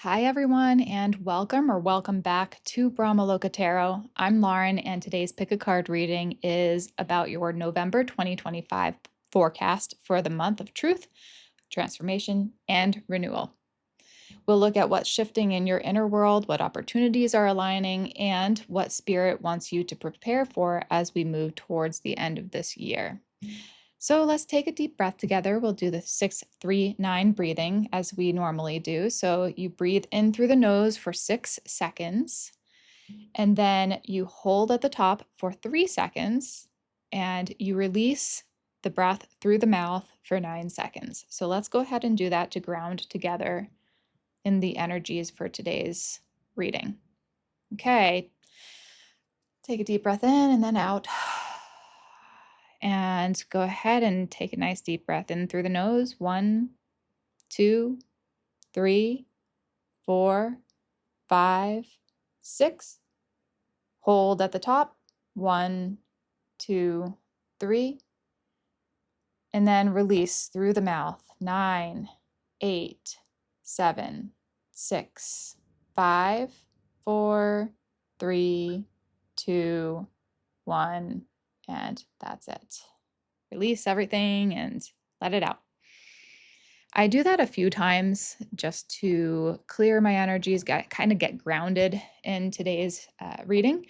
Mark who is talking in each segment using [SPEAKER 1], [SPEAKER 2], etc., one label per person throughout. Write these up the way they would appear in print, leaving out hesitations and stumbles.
[SPEAKER 1] Hi, everyone, and welcome back to Brahmaloka Tarot. I'm Lauren, and today's pick a card reading is about your November 2025 forecast for the month of truth, transformation, and renewal. We'll look at what's shifting in your inner world, what opportunities are aligning, and what spirit wants you to prepare for as we move towards the end of this year. So let's take a deep breath together. We'll do the 6-3-9 breathing as we normally do. So you breathe in through the nose for 6 seconds, and then you hold at the top for 3 seconds, and you release the breath through the mouth for 9 seconds. So let's go ahead and do that to ground together in the energies for today's reading. Okay, take a deep breath in and then out. And go ahead and take a nice deep breath in through the nose. 1, 2, 3, 4, 5, 6. Hold at the top. 1, 2, 3. And then release through the mouth. 9, 8, 7, 6, 5, 4, 3, 2, 1. And that's it. Release everything and let it out. I do that a few times just to clear my energies, kind of get grounded in today's reading.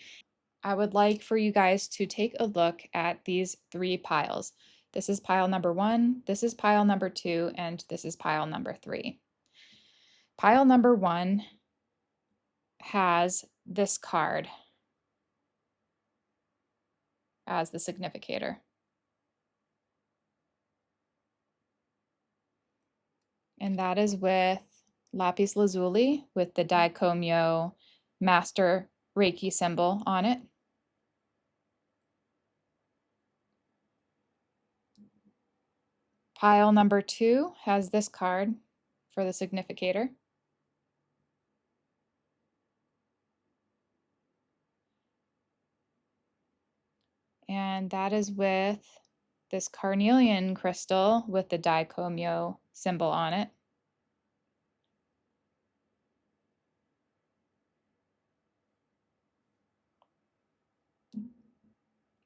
[SPEAKER 1] I would like for you guys to take a look at these 3 piles. This is pile number 1, this is pile number 2, and this is pile number 3. Pile number 1 has this card as the significator. And that is with Lapis Lazuli with the Dicomio Master Reiki symbol on it. Pile number 2 has this card for the significator. And that is with this Carnelian crystal with the Dicomio symbol on it.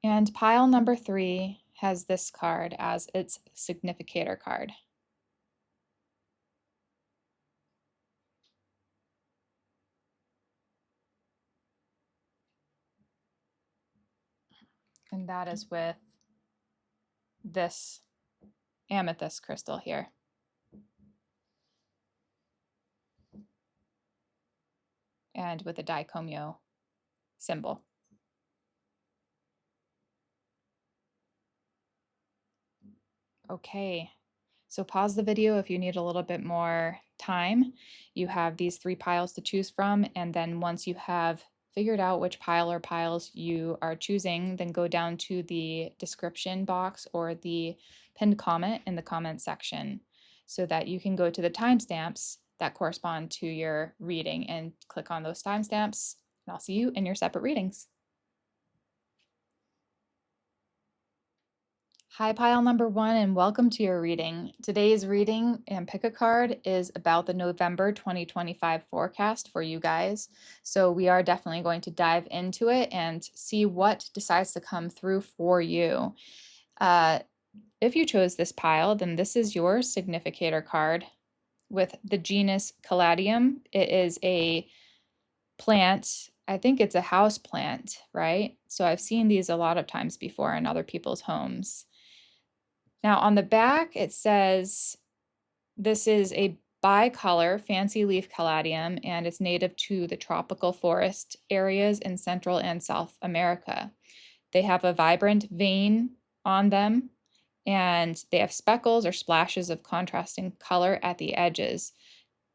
[SPEAKER 1] And pile number 3 has this card as its significator card. And that is with this amethyst crystal here. And with the Dicomio symbol. Okay, so pause the video if you need a little bit more time. You have these 3 piles to choose from, and then once you have figured out which pile or piles you are choosing, then go down to the description box or the pinned comment in the comment section so that you can go to the timestamps that correspond to your reading and click on those timestamps, and I'll see you in your separate readings. Hi, pile number 1, and welcome to your reading. Today's reading and pick a card is about the November 2025 forecast for you guys. So we are definitely going to dive into it and see what decides to come through for you. If you chose this pile, then this is your significator card with the genus Caladium. It is a plant. I think it's a house plant, right? So I've seen these a lot of times before in other people's homes. Now on the back, it says this is a bicolor fancy leaf caladium, and it's native to the tropical forest areas in Central and South America. They have a vibrant vein on them, and they have speckles or splashes of contrasting color at the edges.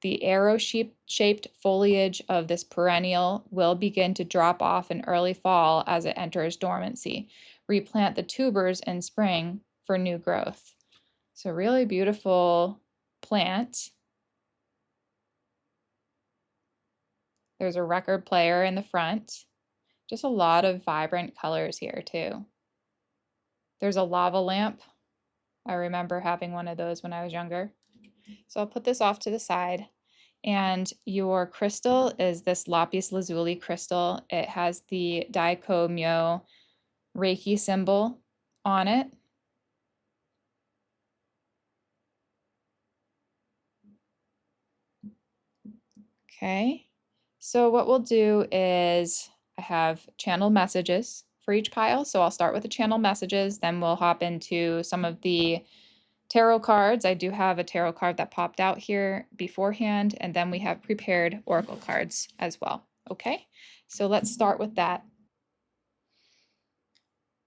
[SPEAKER 1] The arrow-shaped foliage of this perennial will begin to drop off in early fall as it enters dormancy. Replant the tubers in spring for new growth. So really beautiful plant. There's a record player in the front. Just a lot of vibrant colors here too. There's a lava lamp. I remember having one of those when I was younger. So I'll put this off to the side. And your crystal is this Lapis Lazuli crystal. It has the Daiko Myo Reiki symbol on it. Okay, so what we'll do is I have channel messages for each pile. So I'll start with the channel messages, then we'll hop into some of the tarot cards. I do have a tarot card that popped out here beforehand, and then we have prepared oracle cards as well. Okay, so let's start with that.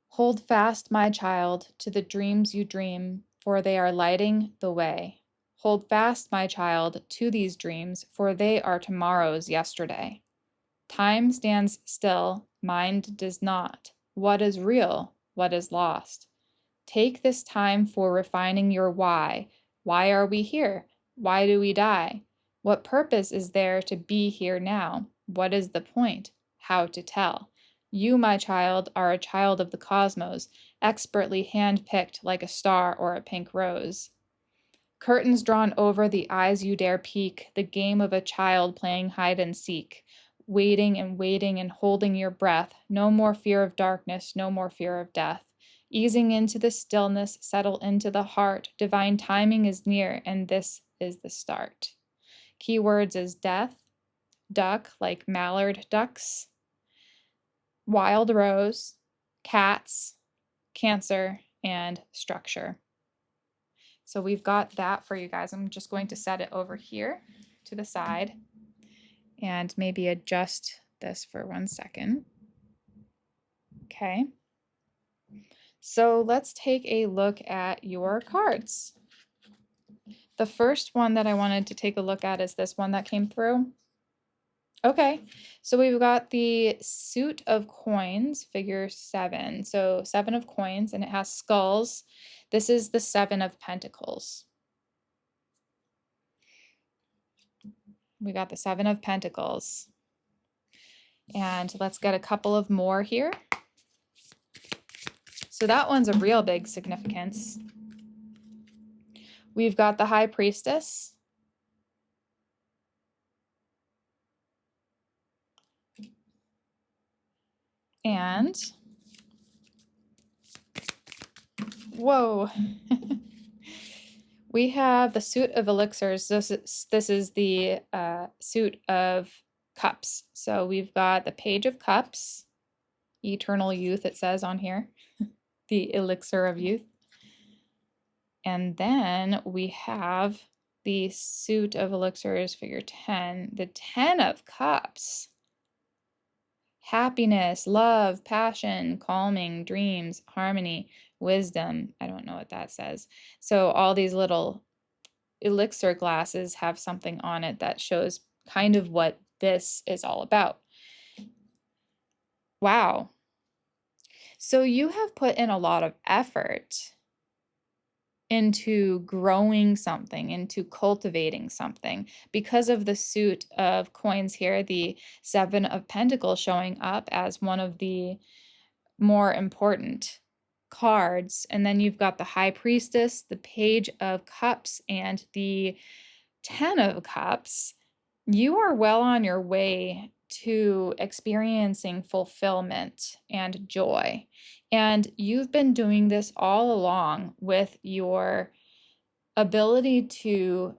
[SPEAKER 1] Hold fast, my child, to the dreams you dream, for they are lighting the way. Hold fast, my child, to these dreams, for they are tomorrow's yesterday. Time stands still, mind does not. What is real? What is lost? Take this time for refining your why. Why are we here? Why do we die? What purpose is there to be here now? What is the point? How to tell? You, my child, are a child of the cosmos, expertly hand-picked like a star or a pink rose. Curtains drawn over the eyes you dare peek, the game of a child playing hide and seek, waiting and holding your breath. No more fear of darkness, no more fear of death. Easing into the stillness, settle into the heart. Divine timing is near, and this is the start. Keywords is death, duck, like mallard ducks, wild rose, cats, Cancer, and structure. So we've got that for you guys. I'm just going to set it over here to the side and maybe adjust this for 1 second. Okay. So let's take a look at your cards. The first one that I wanted to take a look at is this one that came through. Okay, so we've got the suit of coins, figure 7. So 7 of coins, and it has skulls. This is the 7 of pentacles. We got the 7 of pentacles. And let's get a couple of more here. So that one's a real big significance. We've got the High Priestess. And, whoa, we have the Suit of Elixirs. This is the Suit of Cups. So we've got the Page of Cups, Eternal Youth, it says on here, the Elixir of Youth. And then we have the Suit of Elixirs, figure 10, the 10 of Cups. Happiness, love, passion, calming, dreams, harmony, wisdom. I don't know what that says. So all these little elixir glasses have something on it that shows kind of what this is all about. Wow. So you have put in a lot of effort into growing something, into cultivating something. Because of the suit of coins here, the 7 of Pentacles showing up as one of the more important cards. And then you've got the High Priestess, the Page of Cups, and the 10 of Cups. You are well on your way to experiencing fulfillment and joy. And you've been doing this all along with your ability to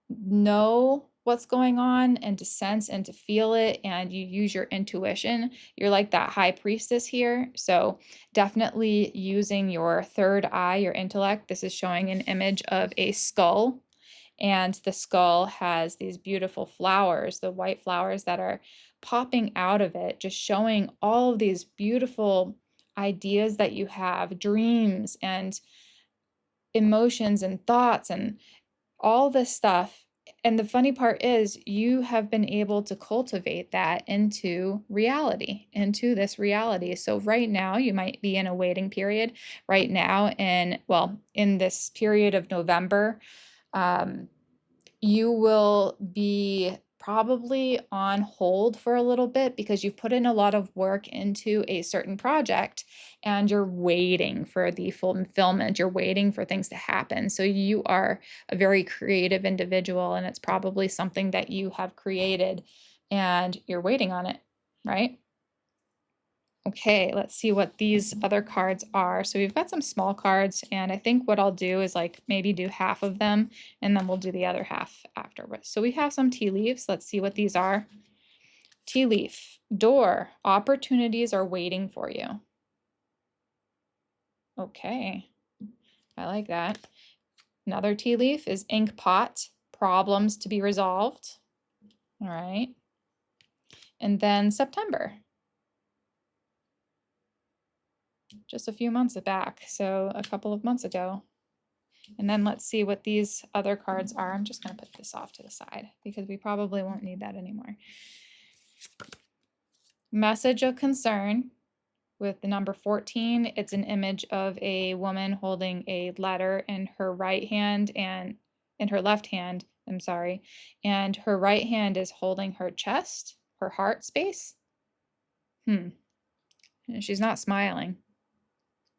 [SPEAKER 1] know what's going on and to sense and to feel it, and you use your intuition. You're like that High Priestess here. So definitely using your third eye, your intellect. This is showing an image of a skull. And the skull has these beautiful flowers, the white flowers that are popping out of it, just showing all of these beautiful ideas that you have, dreams and emotions and thoughts and all this stuff. And the funny part is you have been able to cultivate that into reality, into this reality. So right now you might be in a waiting period right now in this period of November. You will be probably on hold for a little bit because you've put in a lot of work into a certain project and you're waiting for the fulfillment. You're waiting for things to happen. So you are a very creative individual, and it's probably something that you have created and you're waiting on it, right? Okay, let's see what these other cards are. So we've got some small cards, and I think what I'll do is like maybe do half of them, and then we'll do the other half afterwards. So we have some tea leaves. Let's see what these are. Tea leaf, door, opportunities are waiting for you. Okay, I like that. Another tea leaf is ink pot, problems to be resolved. All right. And then September. Just a few months back, so a couple of months ago. And then let's see what these other cards are. I'm just going to put this off to the side because we probably won't need that anymore. Message of concern with the number 14. It's an image of a woman holding a letter in her right hand and in her left hand, I'm sorry, and her right hand is holding her chest, her heart space. And she's not smiling.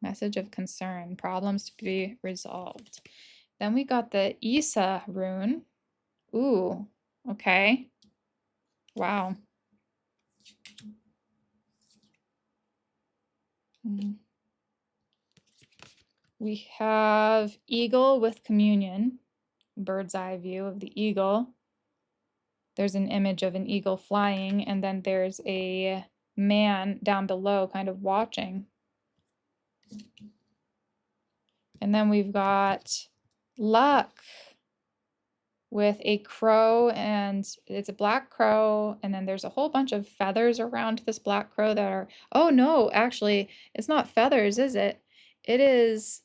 [SPEAKER 1] Message of concern, problems to be resolved. Then we got the Isa rune. Ooh, okay. Wow. We have eagle with communion, bird's eye view of the eagle. There's an image of an eagle flying, and then there's a man down below kind of watching. And then we've got luck with a crow, and it's a black crow, and then there's a whole bunch of feathers around this black crow that are, oh no, actually, it's not feathers, is it? It is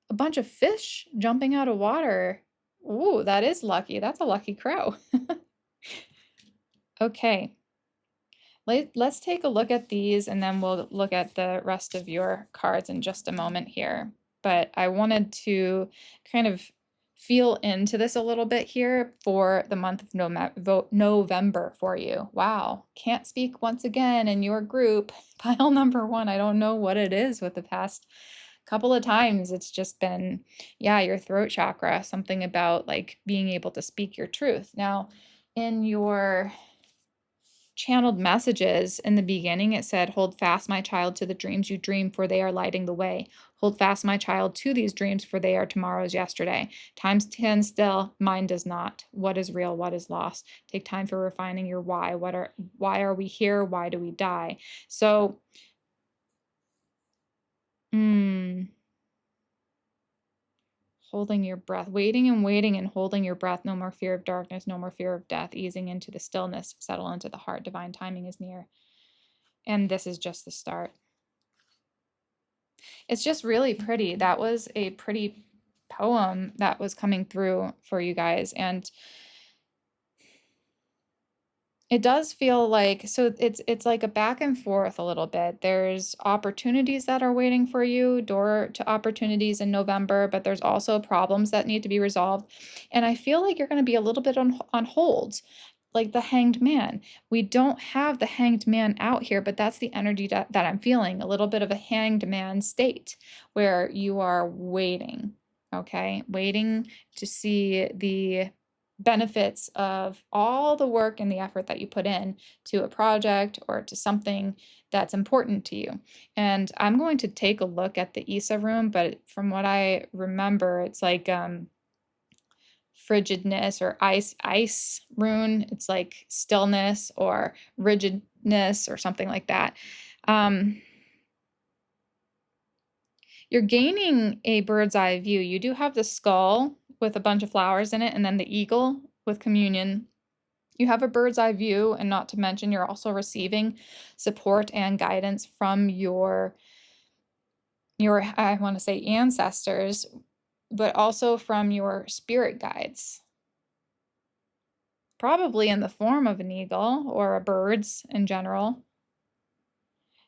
[SPEAKER 1] a bunch of fish jumping out of water. Ooh, that is lucky. That's a lucky crow. Okay. Let's take a look at these, and then we'll look at the rest of your cards in just a moment here. But I wanted to kind of feel into this a little bit here for the month of November for you. Wow, can't speak once again in your group. Pile number 1. I don't know what it is with the past couple of times. It's just been, yeah, your throat chakra, something about like being able to speak your truth. Now, in your channeled messages in the beginning, it said, hold fast, my child, to the dreams you dream, for they are lighting the way. Hold fast, my child, to these dreams, for they are tomorrow's yesterday. Time stands still, mine does not. What is real, what is lost? Take time for refining your why. Why are we here? Why do we die? So, holding your breath, waiting and holding your breath. No more fear of darkness, no more fear of death, easing into the stillness, settle into the heart. Divine timing is near. And this is just the start. It's just really pretty. That was a pretty poem that was coming through for you guys. And it does feel like, so it's like a back and forth a little bit. There's opportunities that are waiting for you, door to opportunities in November, but there's also problems that need to be resolved. And I feel like you're going to be a little bit on hold, like the Hanged Man. We don't have the Hanged Man out here, but that's the energy that I'm feeling, a little bit of a Hanged Man state where you are waiting, okay? Waiting to see the benefits of all the work and the effort that you put in to a project or to something that's important to you. And I'm going to take a look at the Isa rune, but from what I remember, it's like frigidness or ice rune. It's like stillness or rigidness or something like that. You're gaining a bird's eye view. You do have the skull with a bunch of flowers in it, and then the eagle with communion. You have a bird's eye view, and not to mention you're also receiving support and guidance from your I want to say ancestors, but also from your spirit guides. Probably in the form of an eagle or a bird's in general.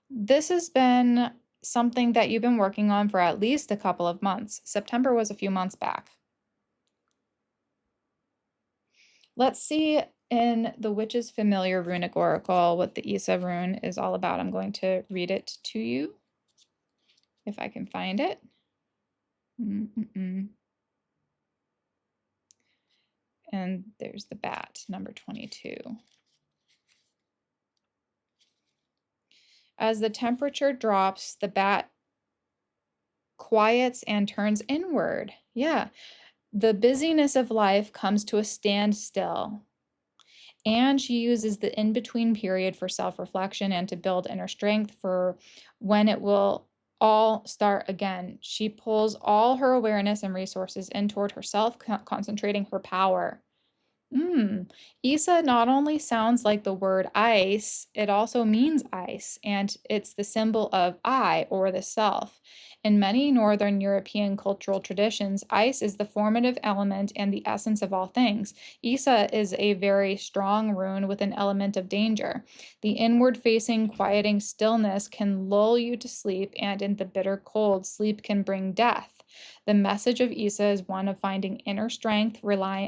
[SPEAKER 1] This has been something that you've been working on for at least a couple of months. September was a few months back. Let's see in the Witch's Familiar Runic Oracle, what the Isa rune is all about. I'm going to read it to you, if I can find it. And there's the bat, number 22. As the temperature drops, the bat quiets and turns inward. Yeah. The busyness of life comes to a standstill. And she uses the in-between period for self-reflection and to build inner strength for when it will all start again. She pulls all her awareness and resources in toward herself, concentrating her power. Isa not only sounds like the word ice, it also means ice, and it's the symbol of I, or the self. In many Northern European cultural traditions, ice is the formative element and the essence of all things. Isa is a very strong rune with an element of danger. The inward-facing, quieting stillness can lull you to sleep, and in the bitter cold, sleep can bring death. The message of Isa is one of finding inner strength,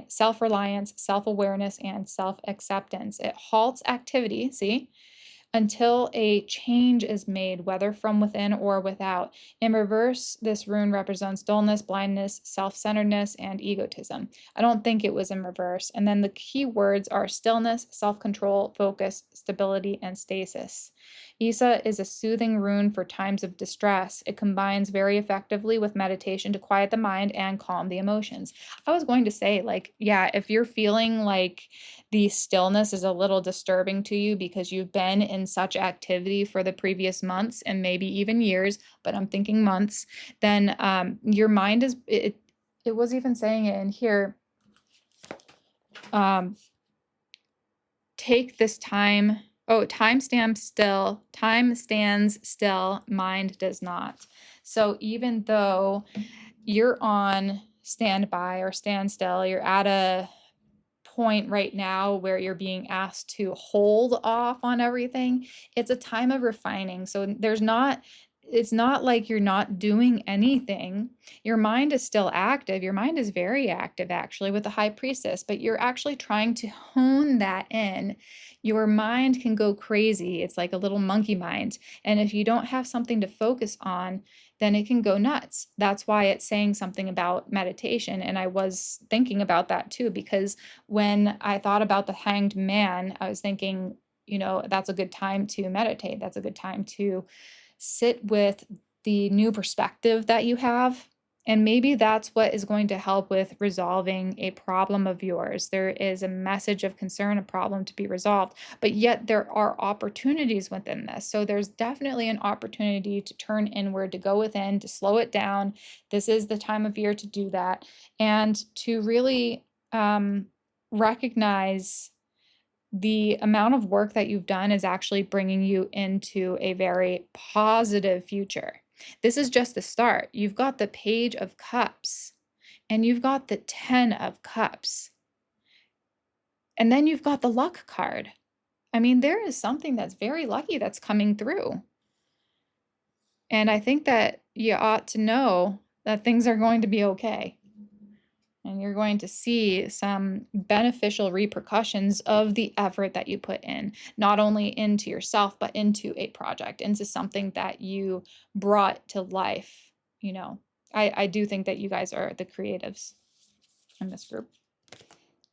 [SPEAKER 1] self-reliance, self-awareness, and self-acceptance. It halts activity, see, until a change is made, whether from within or without. In reverse, this rune represents dullness, blindness, self-centeredness, and egotism. I don't think it was in reverse. And then the key words are stillness, self-control, focus, stability, and stasis. Isa is a soothing rune for times of distress. It combines very effectively with meditation to quiet the mind and calm the emotions. I was going to say, like, yeah, if you're feeling like the stillness is a little disturbing to you because you've been in such activity for the previous months and maybe even years, but I'm thinking months, then your mind is, it was even saying it in here, take this time. Oh, time stands still, mind does not. So even though you're on standby or standstill, you're at a point right now where you're being asked to hold off on everything, it's a time of refining. So it's not like you're not doing anything. Your mind is still active. Your mind is very active, actually, with the High Priestess, but you're actually trying to hone that in. Your mind can go crazy. It's like a little monkey mind. And if you don't have something to focus on, then it can go nuts. That's why it's saying something about meditation. And I was thinking about that too, because when I thought about the Hanged Man, I was thinking, that's a good time to meditate. That's a good time to sit with the new perspective that you have. And maybe that's what is going to help with resolving a problem of yours. There is a message of concern, a problem to be resolved, but yet there are opportunities within this. So there's definitely an opportunity to turn inward, to go within, to slow it down. This is the time of year to do that, and to really recognize the amount of work that you've done is actually bringing you into a very positive future. This is just the start. You've got the Page of Cups, and you've got the 10 of Cups. And then you've got the Luck card. I mean, there is something that's very lucky that's coming through. And I think that you ought to know that things are going to be okay. And you're going to see some beneficial repercussions of the effort that you put in, not only into yourself, but into a project, into something that you brought to life. I do think that you guys are the creatives in this group.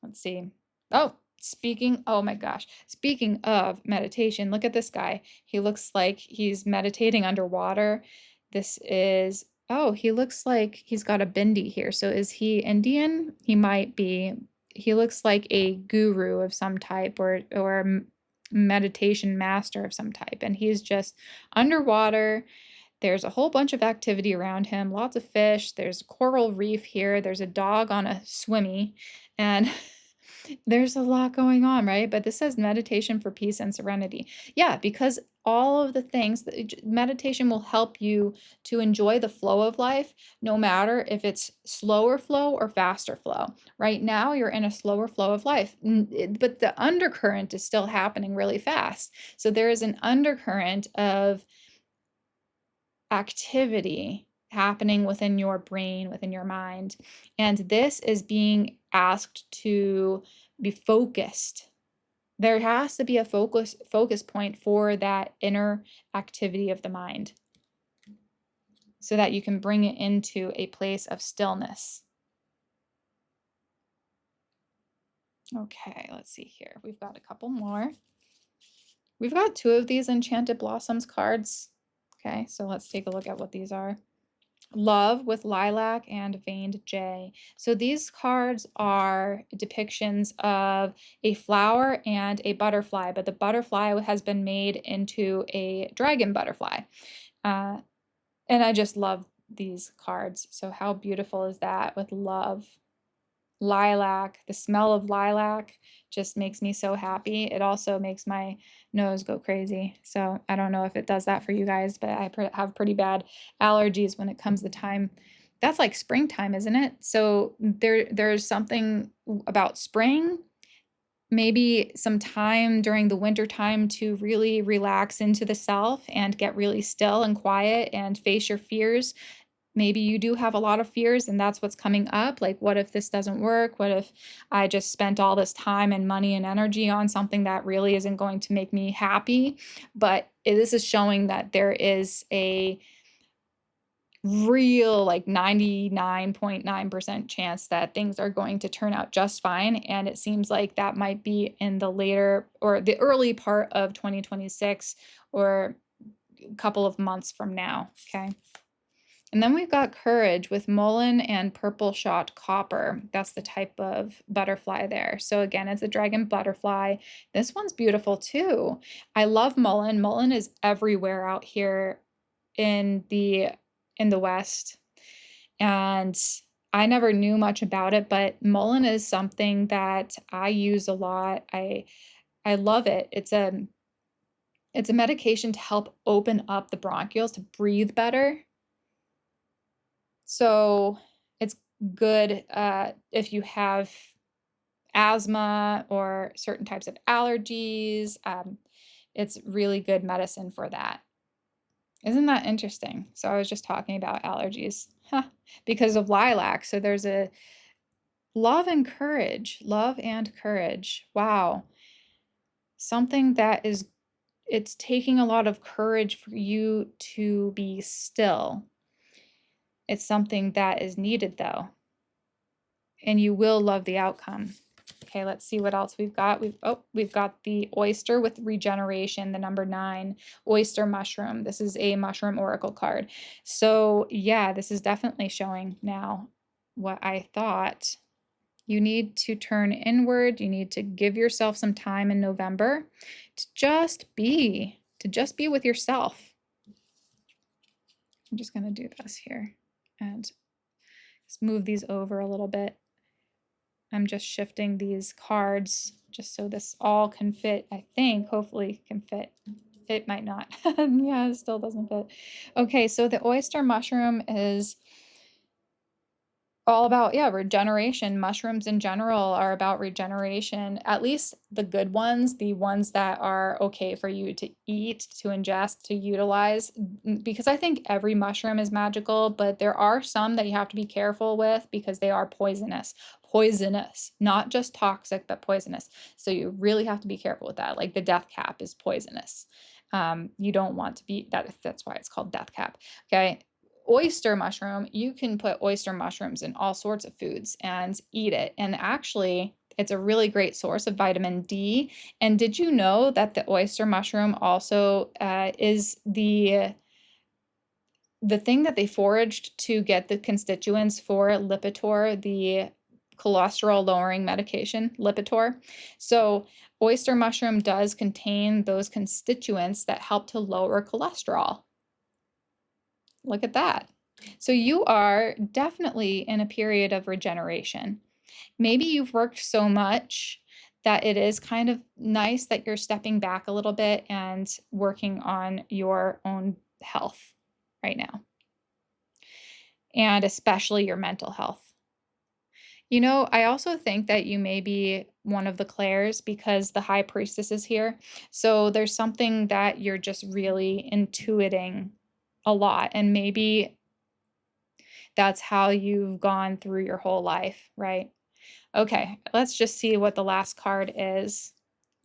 [SPEAKER 1] Let's see. Oh my gosh. Speaking of meditation, look at this guy. He looks like he's meditating underwater. This is, oh, he looks like he's got a bindi here. So is he Indian? He might be. He looks like a guru of some type, or a meditation master of some type. And he's just underwater. There's a whole bunch of activity around him, lots of fish. There's a coral reef here. There's a dog on a swimmy, and there's a lot going on, right? But this says meditation for peace and serenity. Yeah, because all of the things, meditation will help you to enjoy the flow of life, no matter if it's slower flow or faster flow. Right now, you're in a slower flow of life, but the undercurrent is still happening really fast. So there is an undercurrent of activity happening within your brain, within your mind. And this is being asked to be focused. There has to be a focus point for that inner activity of the mind so that you can bring it into a place of stillness. Okay, let's see here. We've got a couple more. We've got 2 of these Enchanted Blossoms cards. Okay, so let's take a look at what these are. Love with Lilac and Veined Jay. So these cards are depictions of a flower and a butterfly, but the butterfly has been made into a dragon butterfly. And I just love these cards. So how beautiful is that with love? Lilac, the smell of lilac just makes me so happy. It also makes my nose go crazy. So I don't know if it does that for you guys, but I have pretty bad allergies when it comes to time. That's like springtime, isn't it? So there's something about spring, maybe some time during the winter time to really relax into the self and get really still and quiet and face your fears. Maybe you do have a lot of fears and that's what's coming up. Like, what if this doesn't work? What if I just spent all this time and money and energy on something that really isn't going to make me happy? But this is showing that there is a real, like 99.9% chance that things are going to turn out just fine. And it seems like that might be in the later or the early part of 2026 or a couple of months from now. Okay. And then we've got Courage with Mullein and Purple Shot Copper. That's the type of butterfly there. So again, it's a dragon butterfly. This one's beautiful too. I love Mullein. Mullein is everywhere out here in the West. And I never knew much about it, but Mullein is something that I use a lot. I love it. It's a medication to help open up the bronchioles to breathe better. So it's good if you have asthma or certain types of allergies. It's really good medicine for that. Isn't that interesting? So I was just talking about allergies because of lilac. So there's a love and courage. Love and courage. Wow. Something that is, it's taking a lot of courage for you to be still. It's something that is needed though. And you will love the outcome. Okay, let's see what else we've got. We've got the oyster with regeneration, the number 9, oyster mushroom. This is a mushroom oracle card. So yeah, this is definitely showing now what I thought. You need to turn inward. You need to give yourself some time in November to just be with yourself. I'm just going to do this here and just move these over a little bit. I'm just shifting these cards just so this all can fit, I think, hopefully can fit. It might not. Yeah, it still doesn't fit. Okay, so the oyster mushroom is all about, yeah, regeneration. Mushrooms in general are about regeneration, at least the good ones, the ones that are okay for you to eat, to ingest, to utilize, because I think every mushroom is magical, but there are some that you have to be careful with because they are poisonous. Poisonous, not just toxic, but poisonous. So you really have to be careful with that. Like the death cap is poisonous. You don't want to be, that's why it's called death cap. Okay. Oyster mushroom, you can put oyster mushrooms in all sorts of foods and eat it. And actually, it's a really great source of vitamin D. And did you know that the oyster mushroom also is the thing that they foraged to get the constituents for Lipitor, the cholesterol lowering medication, Lipitor? So oyster mushroom does contain those constituents that help to lower cholesterol. Look at that. So you are definitely in a period of regeneration. Maybe you've worked so much that it is kind of nice that you're stepping back a little bit and working on your own health right now, and especially your mental health. You know, I also think that you may be one of the Claires because the High Priestess is here. So there's something that you're just really intuiting a lot, and maybe that's how you've gone through your whole life, right? Okay, let's just see what the last card is.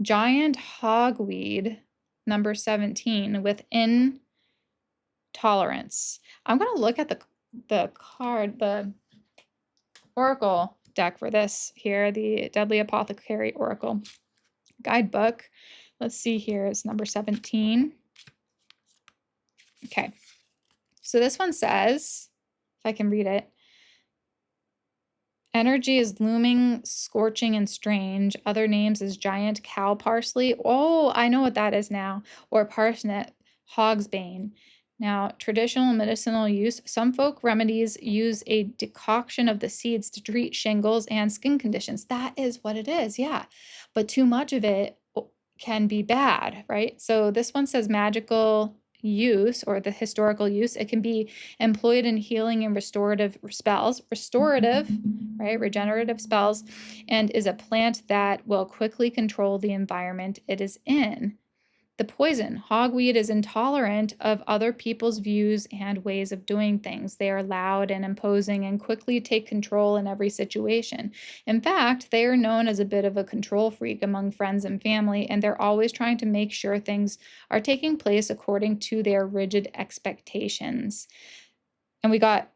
[SPEAKER 1] giant hogweed, number 17, with intolerance. I'm going to look at the card, the oracle deck for this here, the Deadly Apothecary Oracle guidebook. Let's see here, it's number 17. Okay, so this one says, if I can read it, energy is looming, scorching, and strange. Other names is giant cow parsley. Oh, I know what that is now. Or parsnip, hogsbane. Now, traditional medicinal use, some folk remedies use a decoction of the seeds to treat shingles and skin conditions. That is what it is, yeah. But too much of it can be bad, right? So this one says magical use, or the historical use. It can be employed in healing and restorative spells, right, regenerative spells, and is a plant that will quickly control the environment it is in. The poison, hogweed, is intolerant of other people's views and ways of doing things. They are loud and imposing and quickly take control in every situation. In fact, they are known as a bit of a control freak among friends and family, and they're always trying to make sure things are taking place according to their rigid expectations. And we got,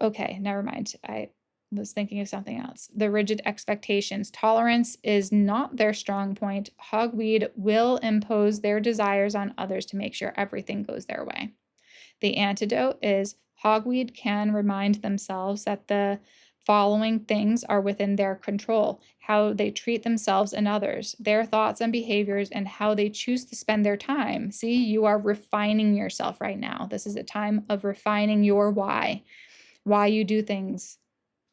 [SPEAKER 1] okay, never mind. I was thinking of something else. The rigid expectations. Tolerance is not their strong point. Hogweed will impose their desires on others to make sure everything goes their way. The antidote is hogweed can remind themselves that the following things are within their control: how they treat themselves and others, their thoughts and behaviors, and how they choose to spend their time. See, you are refining yourself right now. This is a time of refining your why you do things,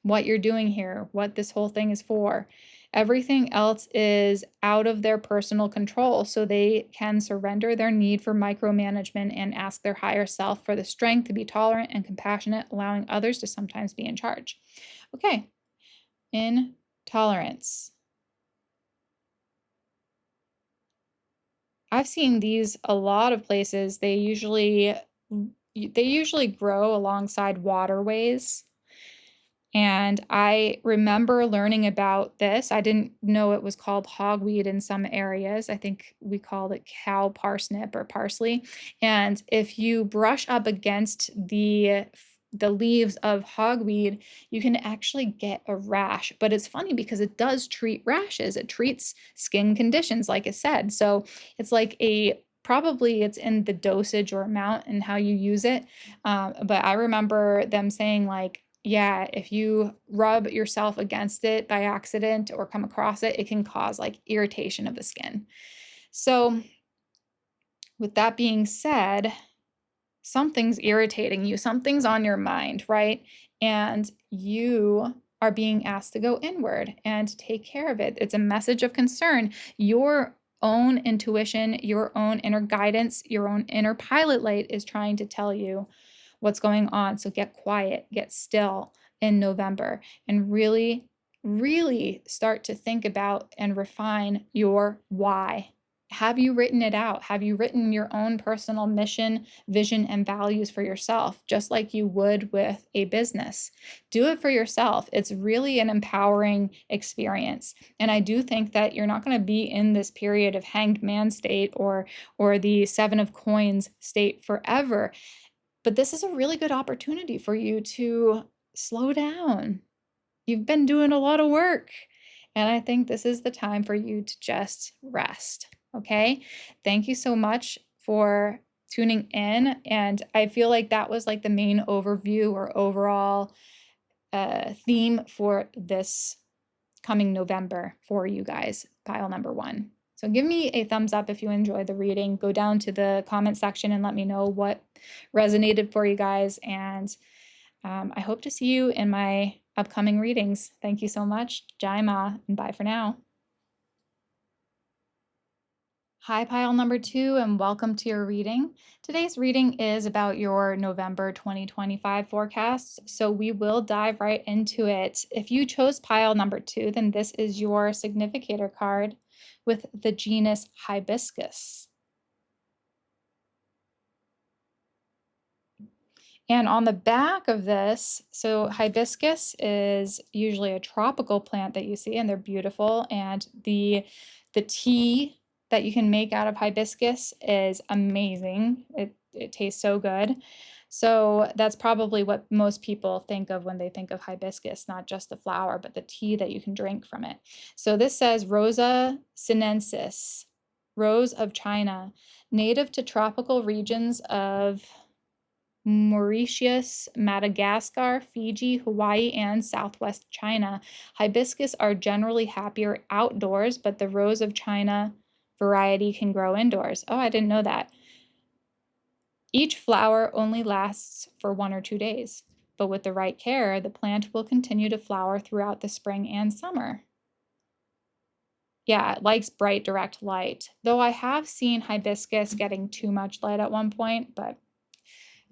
[SPEAKER 1] what you're doing here, what this whole thing is for. Everything else is out of their personal control, so they can surrender their need for micromanagement and ask their higher self for the strength to be tolerant and compassionate, allowing others to sometimes be in charge. Okay, intolerance. I've seen these a lot of places. They usually grow alongside waterways. And I remember learning about this. I didn't know it was called hogweed in some areas. I think we called it cow parsnip or parsley. And if you brush up against the leaves of hogweed, you can actually get a rash. But it's funny because it does treat rashes. It treats skin conditions, like I said. So it's like probably it's in the dosage or amount and how you use it. But I remember them saying, like, yeah, if you rub yourself against it by accident or come across it, it can cause like irritation of the skin. So with that being said, something's irritating you, something's on your mind, right? And you are being asked to go inward and take care of it. It's a message of concern. Your own intuition, your own inner guidance, your own inner pilot light is trying to tell you what's going on. So get quiet, get still in November, and really, really start to think about and refine your why. Have you written it out? Have you written your own personal mission, vision, and values for yourself, just like you would with a business? Do it for yourself. It's really an empowering experience. And I do think that you're not going to be in this period of hanged man state or the 7 of coins state forever. But this is a really good opportunity for you to slow down. You've been doing a lot of work, and I think this is the time for you to just rest. Okay? Thank you so much for tuning in, and I feel like that was like the main overview or overall theme for this coming November for you guys, pile number 1. So give me a thumbs up if you enjoyed the reading. Go down to the comment section and let me know what resonated for you guys. And I hope to see you in my upcoming readings. Thank you so much. Jai Ma, and bye for now. Hi, pile number 2, and welcome to your reading. Today's reading is about your November 2025 forecast, so we will dive right into it. If you chose pile number 2, then this is your significator card with the genus Hibiscus. And on the back of this, so hibiscus is usually a tropical plant that you see, and they're beautiful. And the tea that you can make out of hibiscus is amazing. It tastes so good. So that's probably what most people think of when they think of hibiscus, not just the flower, but the tea that you can drink from it. So this says Rosa sinensis, rose of China, native to tropical regions of Mauritius, Madagascar, Fiji, Hawaii, and southwest China. Hibiscus are generally happier outdoors, but the rose of China variety can grow indoors. Oh, I didn't know that. Each flower only lasts for 1 or 2 days, but with the right care, the plant will continue to flower throughout the spring and summer. Yeah, it likes bright, direct light, though I have seen hibiscus getting too much light at one point, but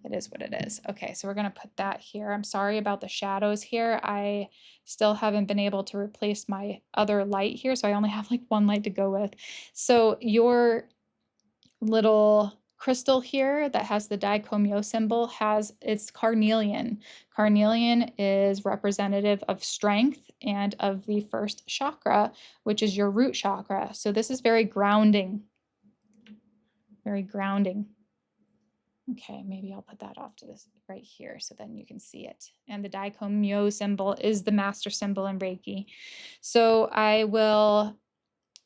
[SPEAKER 1] it is what it is. Okay, so we're going to put that here. I'm sorry about the shadows here. I still haven't been able to replace my other light here, so I only have like one light to go with. So your little crystal here that has the dicomio symbol it's carnelian. Carnelian is representative of strength and of the first chakra, which is your root chakra. So this is very grounding. Very grounding. Okay, maybe I'll put that off to this right here so then you can see it. And the dicomio symbol is the master symbol in Reiki. So I will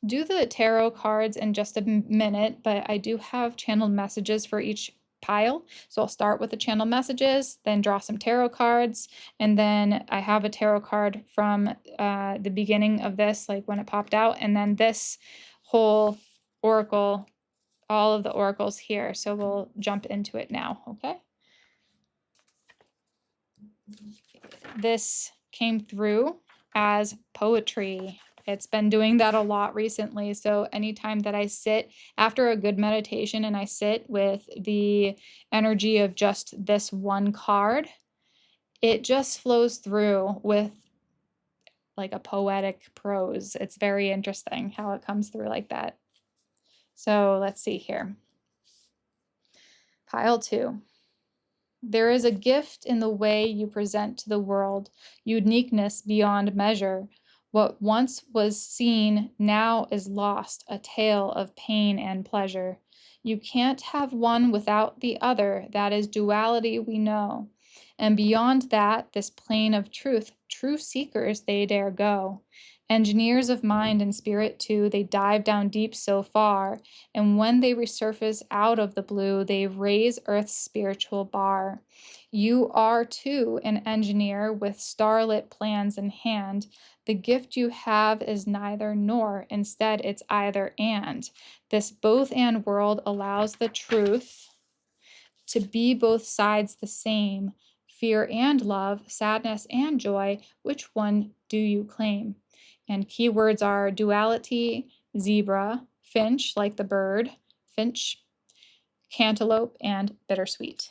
[SPEAKER 1] do the tarot cards in just a minute, but I do have channeled messages for each pile. So I'll start with the channel messages, then draw some tarot cards, and then I have a tarot card from the beginning of this, like when it popped out, and then this whole oracle, all of the oracles here. So we'll jump into it now, okay? This came through as poetry. It's been doing that a lot recently. So anytime that I sit after a good meditation and I sit with the energy of just this one card, it just flows through with like a poetic prose. It's very interesting how it comes through like that. So let's see here. Pile 2. There is a gift in the way you present to the world, uniqueness beyond measure. What once was seen now is lost, a tale of pain and pleasure. You can't have one without the other, that is duality we know. And beyond that, this plane of truth, true seekers they dare go. Engineers of mind and spirit too, they dive down deep so far, and when they resurface out of the blue, they raise Earth's spiritual bar. You are too an engineer with starlit plans in hand. The gift you have is neither nor, instead it's either and. This both and world allows the truth to be both sides the same. Fear and love, sadness and joy, which one do you claim? And keywords are duality, zebra, finch, like the bird, finch, cantaloupe, and bittersweet.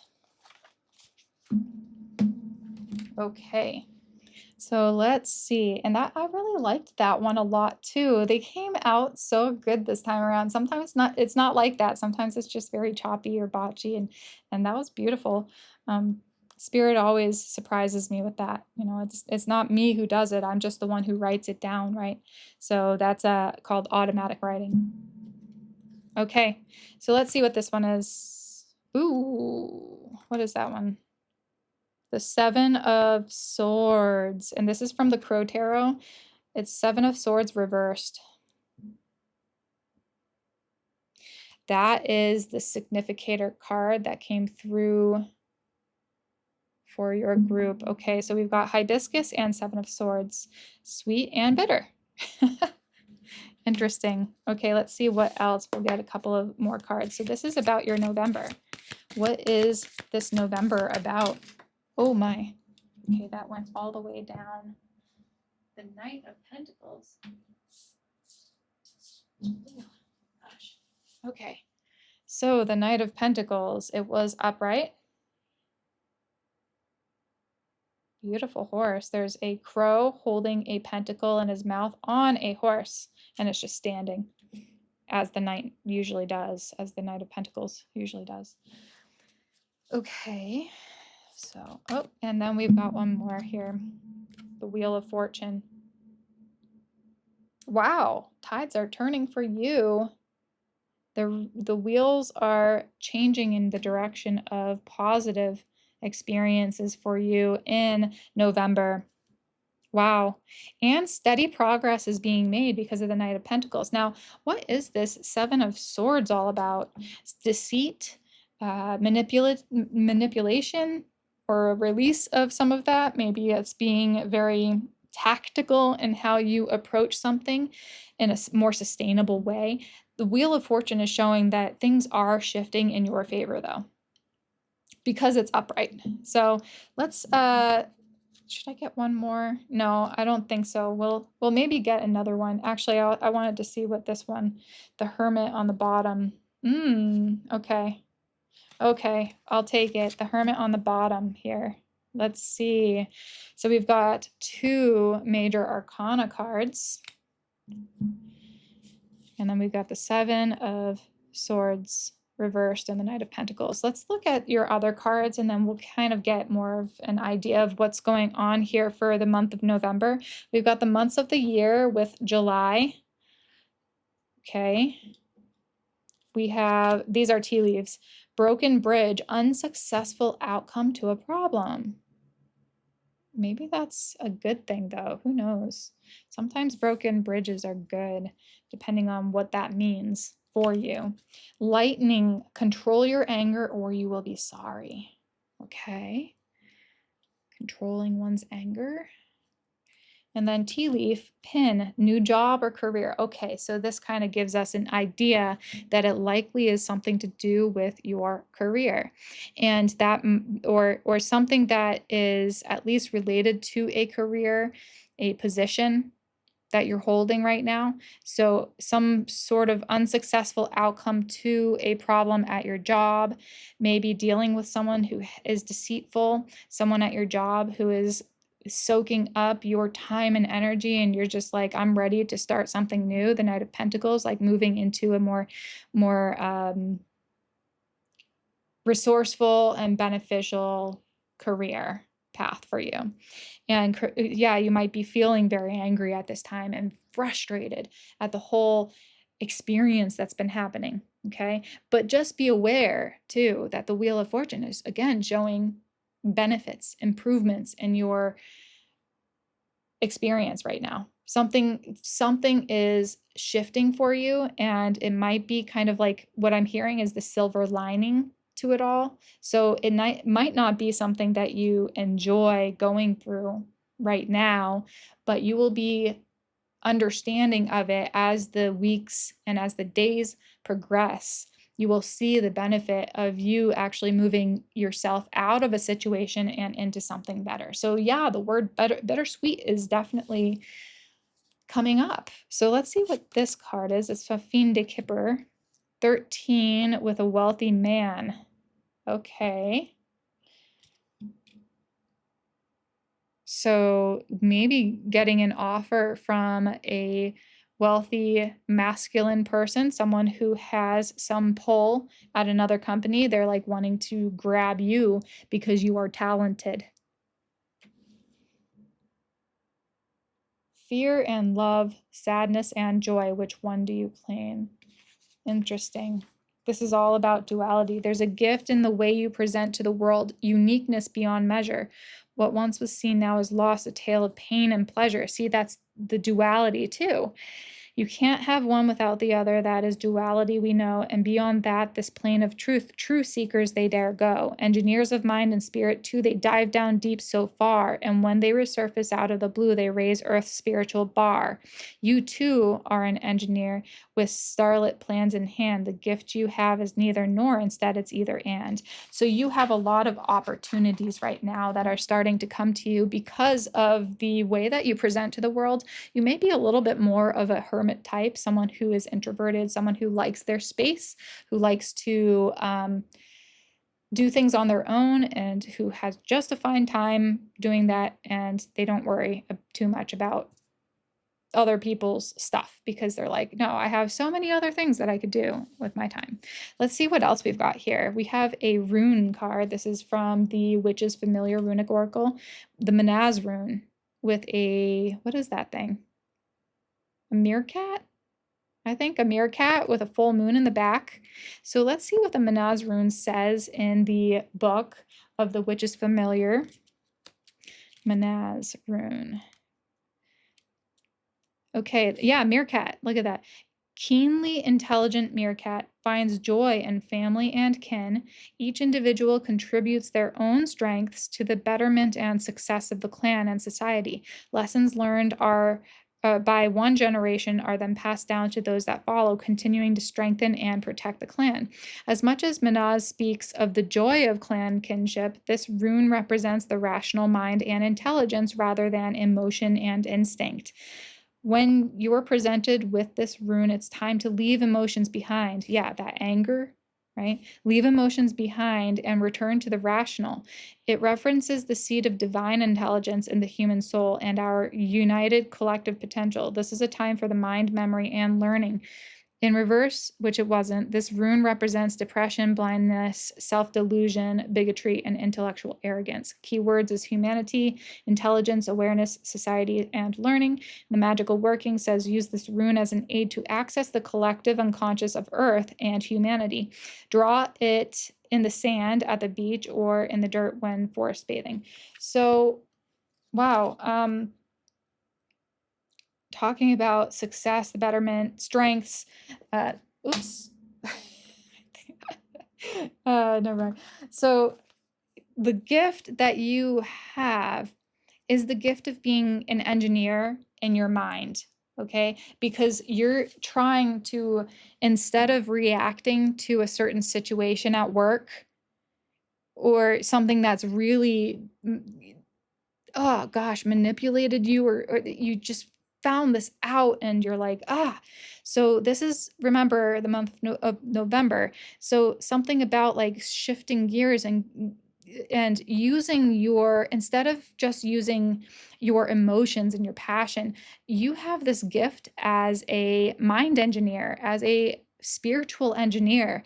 [SPEAKER 1] Okay, so let's see. And that I really liked that one a lot too. They came out so good this time around. Sometimes it's not like that. Sometimes it's just very choppy or botchy, and that was beautiful. Spirit always surprises me with that. You know, it's not me who does it. I'm just the one who writes it down, right? So that's called automatic writing. Okay, so let's see what this one is. Ooh, what is that one? The 7 of Swords, and this is from the Crow Tarot. It's 7 of Swords reversed. That is the significator card that came through for your group. Okay, so we've got Hibiscus and 7 of Swords. Sweet and bitter. Interesting. Okay, let's see what else. We'll get a couple of more cards. So this is about your November. What is this November about? Oh my. Okay, that went all the way down. The Knight of Pentacles. Oh, gosh. Okay. So the Knight of Pentacles, it was upright. Beautiful horse. There's a crow holding a pentacle in his mouth on a horse, and it's just standing, as the Knight usually does, as the Knight of Pentacles usually does. Okay, So, oh, and then we've got one more here. The Wheel of Fortune. Wow, tides are turning for you. The wheels are changing in the direction of positive experiences for you in November. Wow. And steady progress is being made because of the Knight of Pentacles. Now, what is this Seven of Swords all about? It's deceit, manipulation, or a release of some of that. Maybe it's being very tactical in how you approach something in a more sustainable way. The Wheel of Fortune is showing that things are shifting in your favor, though, because it's upright. So let's should I get one more? No, I don't think so. We'll maybe get another one. Actually, I wanted to see what this one, the Hermit on the bottom. Okay. Okay, I'll take it. The Hermit on the bottom here. Let's see. So we've got two major arcana cards. And then we've got the Seven of Swords reversed and the Knight of Pentacles. Let's look at your other cards and then we'll kind of get more of an idea of what's going on here for the month of November. We've got the months of the year with July. Okay. We have, these are tea leaves. Broken bridge, unsuccessful outcome to a problem. Maybe that's a good thing though, who knows? Sometimes broken bridges are good, depending on what that means for you. Lightning, control your anger or you will be sorry. Okay. Controlling one's anger. And then tea leaf, pin, new job or career. Okay, so this kind of gives us an idea that it likely is something to do with your career, and that or something that is at least related to a career, a position that you're holding right now. So some sort of unsuccessful outcome to a problem at your job, maybe dealing with someone who is deceitful, someone at your job who is soaking up your time and energy, and you're just like, I'm ready to start something new. The Knight of Pentacles, like moving into a more resourceful and beneficial career path for you. And yeah, you might be feeling very angry at this time and frustrated at the whole experience that's been happening. Okay. But just be aware too that the Wheel of Fortune is again showing benefits, improvements in your experience right now. Something is shifting for you, and it might be kind of like what I'm hearing is the silver lining to it all. So it might not be something that you enjoy going through right now, but you will be understanding of it as the weeks and as the days progress. You will see the benefit of you actually moving yourself out of a situation and into something better. So yeah, the word bittersweet is definitely coming up. So let's see what this card is. It's Fafine de Kipper, 13 with a wealthy man. Okay. So maybe getting an offer from a wealthy masculine person, someone who has some pull at another company. They're like wanting to grab you because you are talented. Fear and love, sadness and joy. Which one do you claim? Interesting. This is all about duality. There's a gift in the way you present to the world, uniqueness beyond measure. What once was seen now is lost, a tale of pain and pleasure. See, that's the duality too. You can't have one without the other. That is duality, we know. And beyond that, this plane of truth, true seekers, they dare go. Engineers of mind and spirit, too, they dive down deep so far. And when they resurface out of the blue, they raise Earth's spiritual bar. You, too, are an engineer with starlit plans in hand. The gift you have is neither nor, instead it's either and. So you have a lot of opportunities right now that are starting to come to you because of the way that you present to the world. You may be a little bit more of a hermit type, someone who is introverted, someone who likes their space, who likes to do things on their own, and who has just a fine time doing that, and they don't worry too much about other people's stuff because they're like, no, I have so many other things that I could do with my time. Let's see what else we've got here. We have a rune card. This is from the Witch's Familiar Runic Oracle, the Manaz rune with a, what is that thing? A meerkat? I think a meerkat with a full moon in the back. So let's see what the Manaz rune says in the book of the Witch's Familiar. Manaz rune. Okay, yeah, meerkat. Look at that. Keenly intelligent meerkat finds joy in family and kin. Each individual contributes their own strengths to the betterment and success of the clan and society. Lessons learned are by one generation are then passed down to those that follow, continuing to strengthen and protect the clan. As much as Manaz speaks of the joy of clan kinship, this rune represents the rational mind and intelligence rather than emotion and instinct. When you're presented with this rune, it's time to leave emotions behind. Yeah, that anger, right? Leave emotions behind and return to the rational. It references the seed of divine intelligence in the human soul and our united collective potential. This is a time for the mind, memory, and learning. In reverse, which it wasn't, this rune represents depression, blindness, self-delusion, bigotry, and intellectual arrogance. Keywords is humanity, intelligence, awareness, society, and learning. The magical working says use this rune as an aid to access the collective unconscious of Earth and humanity. Draw it in the sand at the beach or in the dirt when forest bathing. So, wow. Talking about success, the betterment, strengths. Oops. Never mind. So the gift that you have is the gift of being an engineer in your mind, okay? Because you're trying to, instead of reacting to a certain situation at work or something that's really, oh gosh, manipulated you, or you just found this out and you're like, so this is, remember, the month of November. So something about like shifting gears and using your, instead of just using your emotions and your passion, you have this gift as a mind engineer, as a spiritual engineer.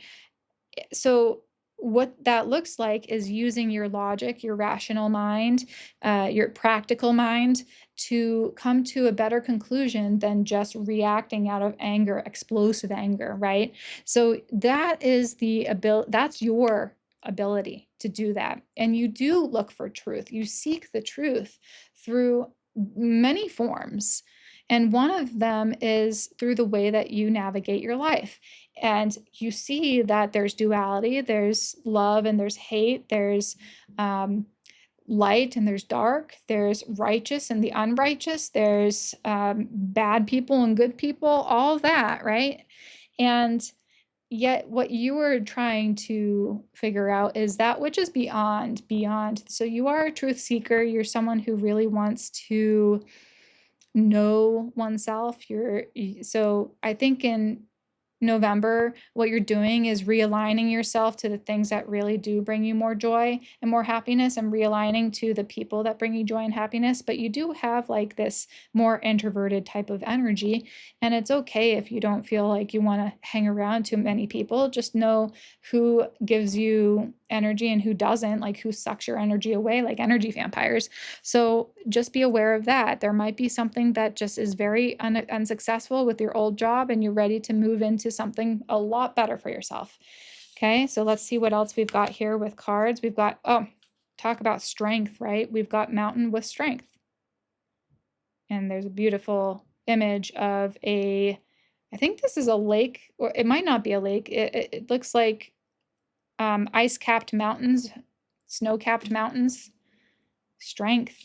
[SPEAKER 1] So what that looks like is using your logic, your rational mind, your practical mind to come to a better conclusion than just reacting out of anger, explosive anger, right? So that is the ability, that's your ability to do that. And you do look for truth. You seek the truth through many forms. And one of them is through the way that you navigate your life. And you see that there's duality, there's love and there's hate, there's light and there's dark, there's righteous and the unrighteous, there's bad people and good people, all that, right? And yet what you are trying to figure out is that which is beyond. So you are a truth seeker. You're someone who really wants to know oneself. So I think in November, what you're doing is realigning yourself to the things that really do bring you more joy and more happiness, and realigning to the people that bring you joy and happiness. But you do have like this more introverted type of energy, and it's okay if you don't feel like you want to hang around too many people. Just know who gives you energy and who doesn't, like who sucks your energy away, like energy vampires. So just be aware of that. There might be something that just is very unsuccessful with your old job, and you're ready to move into something a lot better for yourself. Okay, so let's see what else we've got here with cards. We've got, talk about strength, right? We've got mountain with strength. And there's a beautiful image of I think this is a lake, or it might not be a lake. It looks like ice-capped mountains, snow-capped mountains, strength.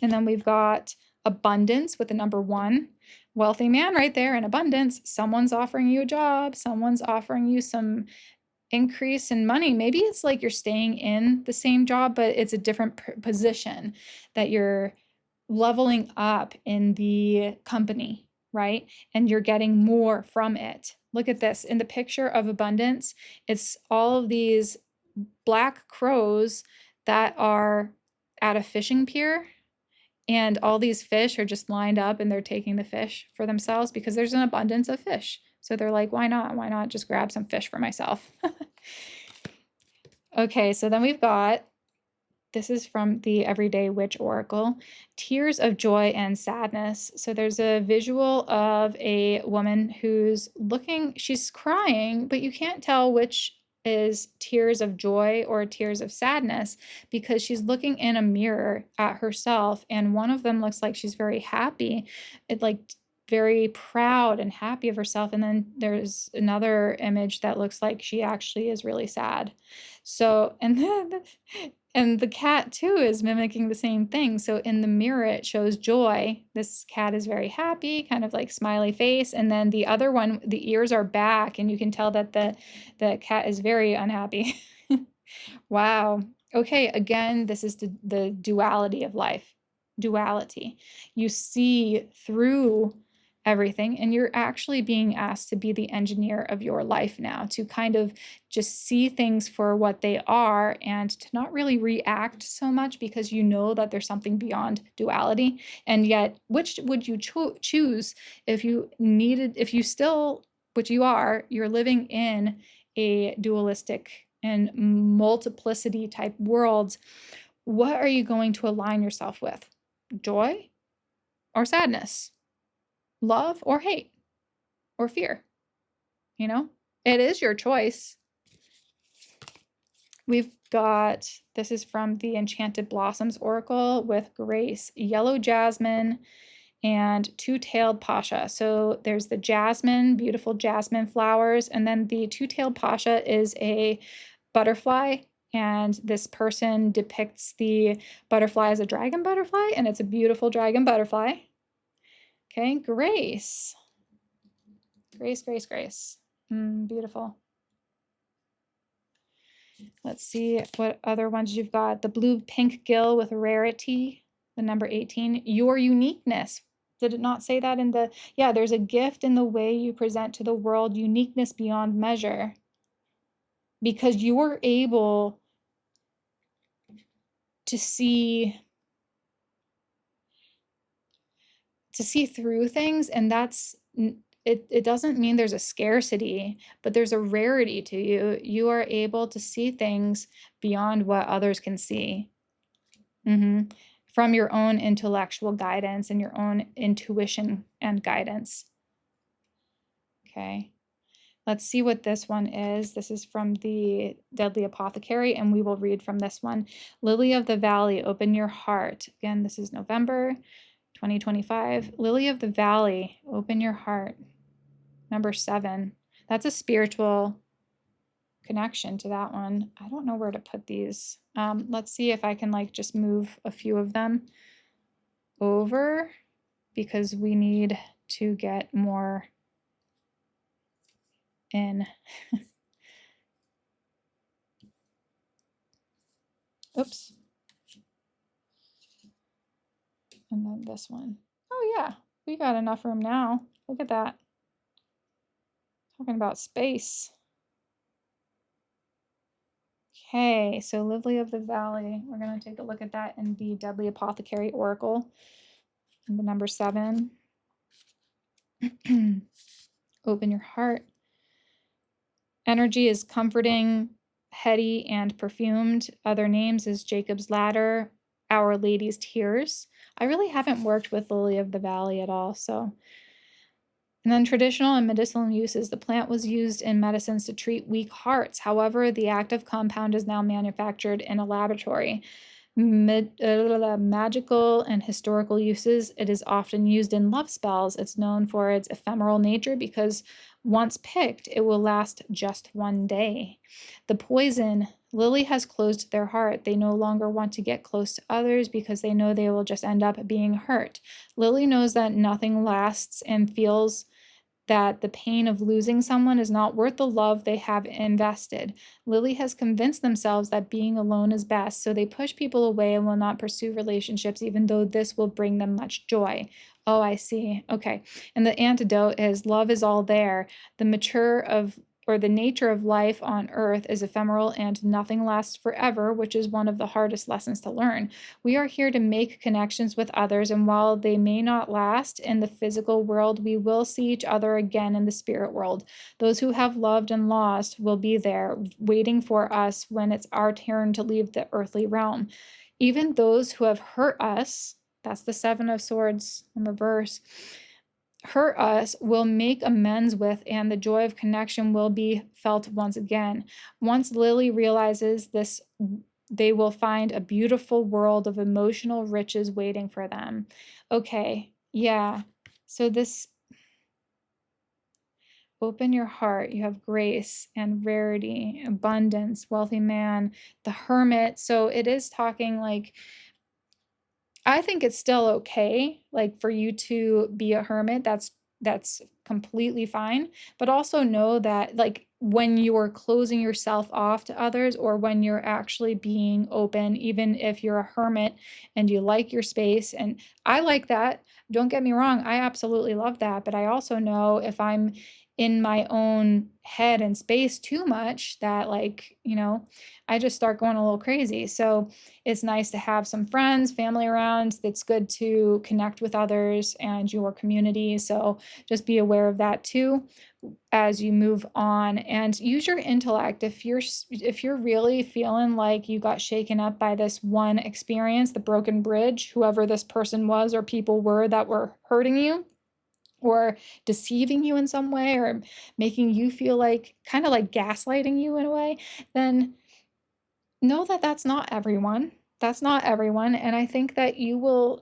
[SPEAKER 1] And then we've got abundance with the number 1. Wealthy man right there in abundance. Someone's offering you a job. Someone's offering you some increase in money. Maybe it's like you're staying in the same job, but it's a different position, that you're leveling up in the company, right? And you're getting more from it. Look at this. In the picture of abundance, it's all of these black crows that are at a fishing pier, And all these fish are just lined up and they're taking the fish for themselves because there's an abundance of fish. So they're like, why not? Why not just grab some fish for myself? Okay, so then we've got, this is from the Everyday Witch Oracle, tears of joy and sadness. So there's a visual of a woman who's looking, she's crying, but you can't tell which is tears of joy or tears of sadness because she's looking in a mirror at herself, and one of them looks like she's very happy, like very proud and happy of herself, and then there's another image that looks like she actually is really sad. So, and then and the cat too is mimicking the same thing. So in the mirror, it shows joy. This cat is very happy, kind of like smiley face. And then the other one, the ears are back, and you can tell that the cat is very unhappy. Wow. Okay, again, this is the duality of life. Duality. You see through everything, and you're actually being asked to be the engineer of your life now, to kind of just see things for what they are and to not really react so much because you know that there's something beyond duality. And yet, which would you choose if you needed, if you still, which you are, you're living in a dualistic and multiplicity type worlds, what are you going to align yourself with? Joy or sadness? Love or hate or fear? You know, it is your choice. We've got, this is from the Enchanted Blossoms Oracle with Grace, yellow jasmine and two-tailed pasha. So there's the jasmine, beautiful jasmine flowers, and then the two-tailed pasha is a butterfly, and this person depicts the butterfly as a dragon butterfly, and it's a beautiful dragon butterfly. Okay, Grace. Grace, Grace, Grace. Beautiful. Let's see what other ones you've got. The blue pink gill with rarity, the number 18. Your uniqueness. Did it not say that in the, yeah, there's a gift in the way you present to the world, uniqueness beyond measure. Because you're able to see through things, and that's it doesn't mean there's a scarcity, but there's a rarity to you. You are able to see things beyond what others can see. From your own intellectual guidance and your own intuition and guidance. Okay. Let's see what this one is. This is from the Deadly Apothecary, and we will read from this one. Lily of the Valley, open your heart. Again, this is November 2025. Lily of the Valley, open your heart. Number 7. That's a spiritual connection to that one. I don't know where to put these. Let's see if I can like just move a few of them over because we need to get more in. Oops. And then this one. Oh yeah, we got enough room now. Look at that. Talking about space. Okay, so Lily of the Valley. We're going to take a look at that in the Deadly Apothecary Oracle. And the number 7. Open your heart. Energy is comforting, heady, and perfumed. Other names is Jacob's Ladder, Our Lady's Tears. I really haven't worked with Lily of the Valley at all, so. And then traditional and medicinal uses. The plant was used in medicines to treat weak hearts. However, the active compound is now manufactured in a laboratory. Magical and historical uses. It is often used in love spells. It's known for its ephemeral nature because once picked, it will last just one day. The poison. Lily has closed their heart. They no longer want to get close to others because they know they will just end up being hurt. Lily knows that nothing lasts and feels that the pain of losing someone is not worth the love they have invested. Lily has convinced themselves that being alone is best, so they push people away and will not pursue relationships even though this will bring them much joy. Oh, I see. Okay. And the antidote is love is all there. The mature of or the nature of life on earth is ephemeral and nothing lasts forever, which is one of the hardest lessons to learn. We are here to make connections with others, and while they may not last in the physical world, we will see each other again in the spirit world. Those who have loved and lost will be there, waiting for us when it's our turn to leave the earthly realm. Even those who have hurt us, that's the Seven of Swords in reverse, hurt us will make amends with, and the joy of connection will be felt once again. Once Lily realizes this, they will find a beautiful world of emotional riches waiting for them. Okay, yeah. So this, open your heart. You have grace and rarity, abundance, wealthy man, the hermit. So it is talking like, I think it's still okay, like, for you to be a hermit. That's completely fine. But also know that, like, when you're closing yourself off to others, or when you're actually being open, even if you're a hermit and you like your space, and I like that. Don't get me wrong, I absolutely love that. But I also know if I'm in my own head and space too much, that, like, I just start going a little crazy. So it's nice to have some friends, family around. It's good to connect with others and your community. So just be aware of that too as you move on, and use your intellect. If you're really feeling like you got shaken up by this one experience, the broken bridge, whoever this person was or people were that were hurting you or deceiving you in some way, or making you feel like, kind of like gaslighting you in a way, then know that that's not everyone. That's not everyone. And I think that you will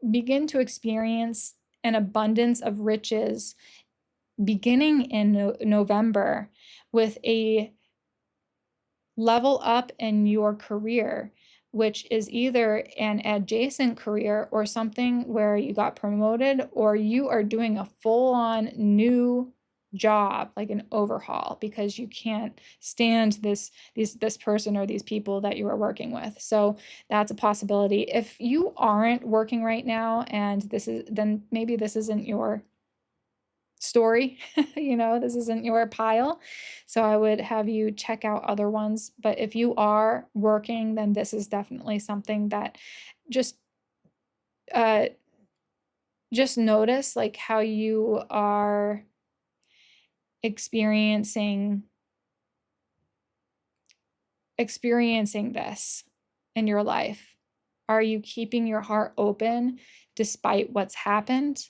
[SPEAKER 1] begin to experience an abundance of riches beginning in November, with a level up in your career, which is either an adjacent career or something where you got promoted, or you are doing a full-on new job, like an overhaul, because you can't stand this person or these people that you are working with. So that's a possibility. If you aren't working right now, and then maybe this isn't your story, this isn't your pile. So I would have you check out other ones. But if you are working, then this is definitely something that just uh just notice, like, how you are experiencing this in your life. Are you keeping your heart open despite what's happened?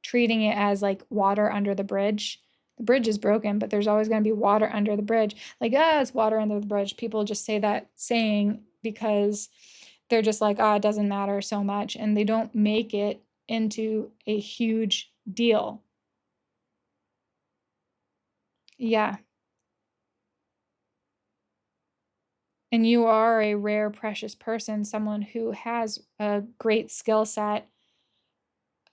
[SPEAKER 1] Treating it as like water under the bridge. The bridge is broken, but there's always going to be water under the bridge. Like, it's water under the bridge. People just say that saying because they're just like, it doesn't matter so much. And they don't make it into a huge deal. Yeah. And you are a rare, precious person, someone who has a great skill set,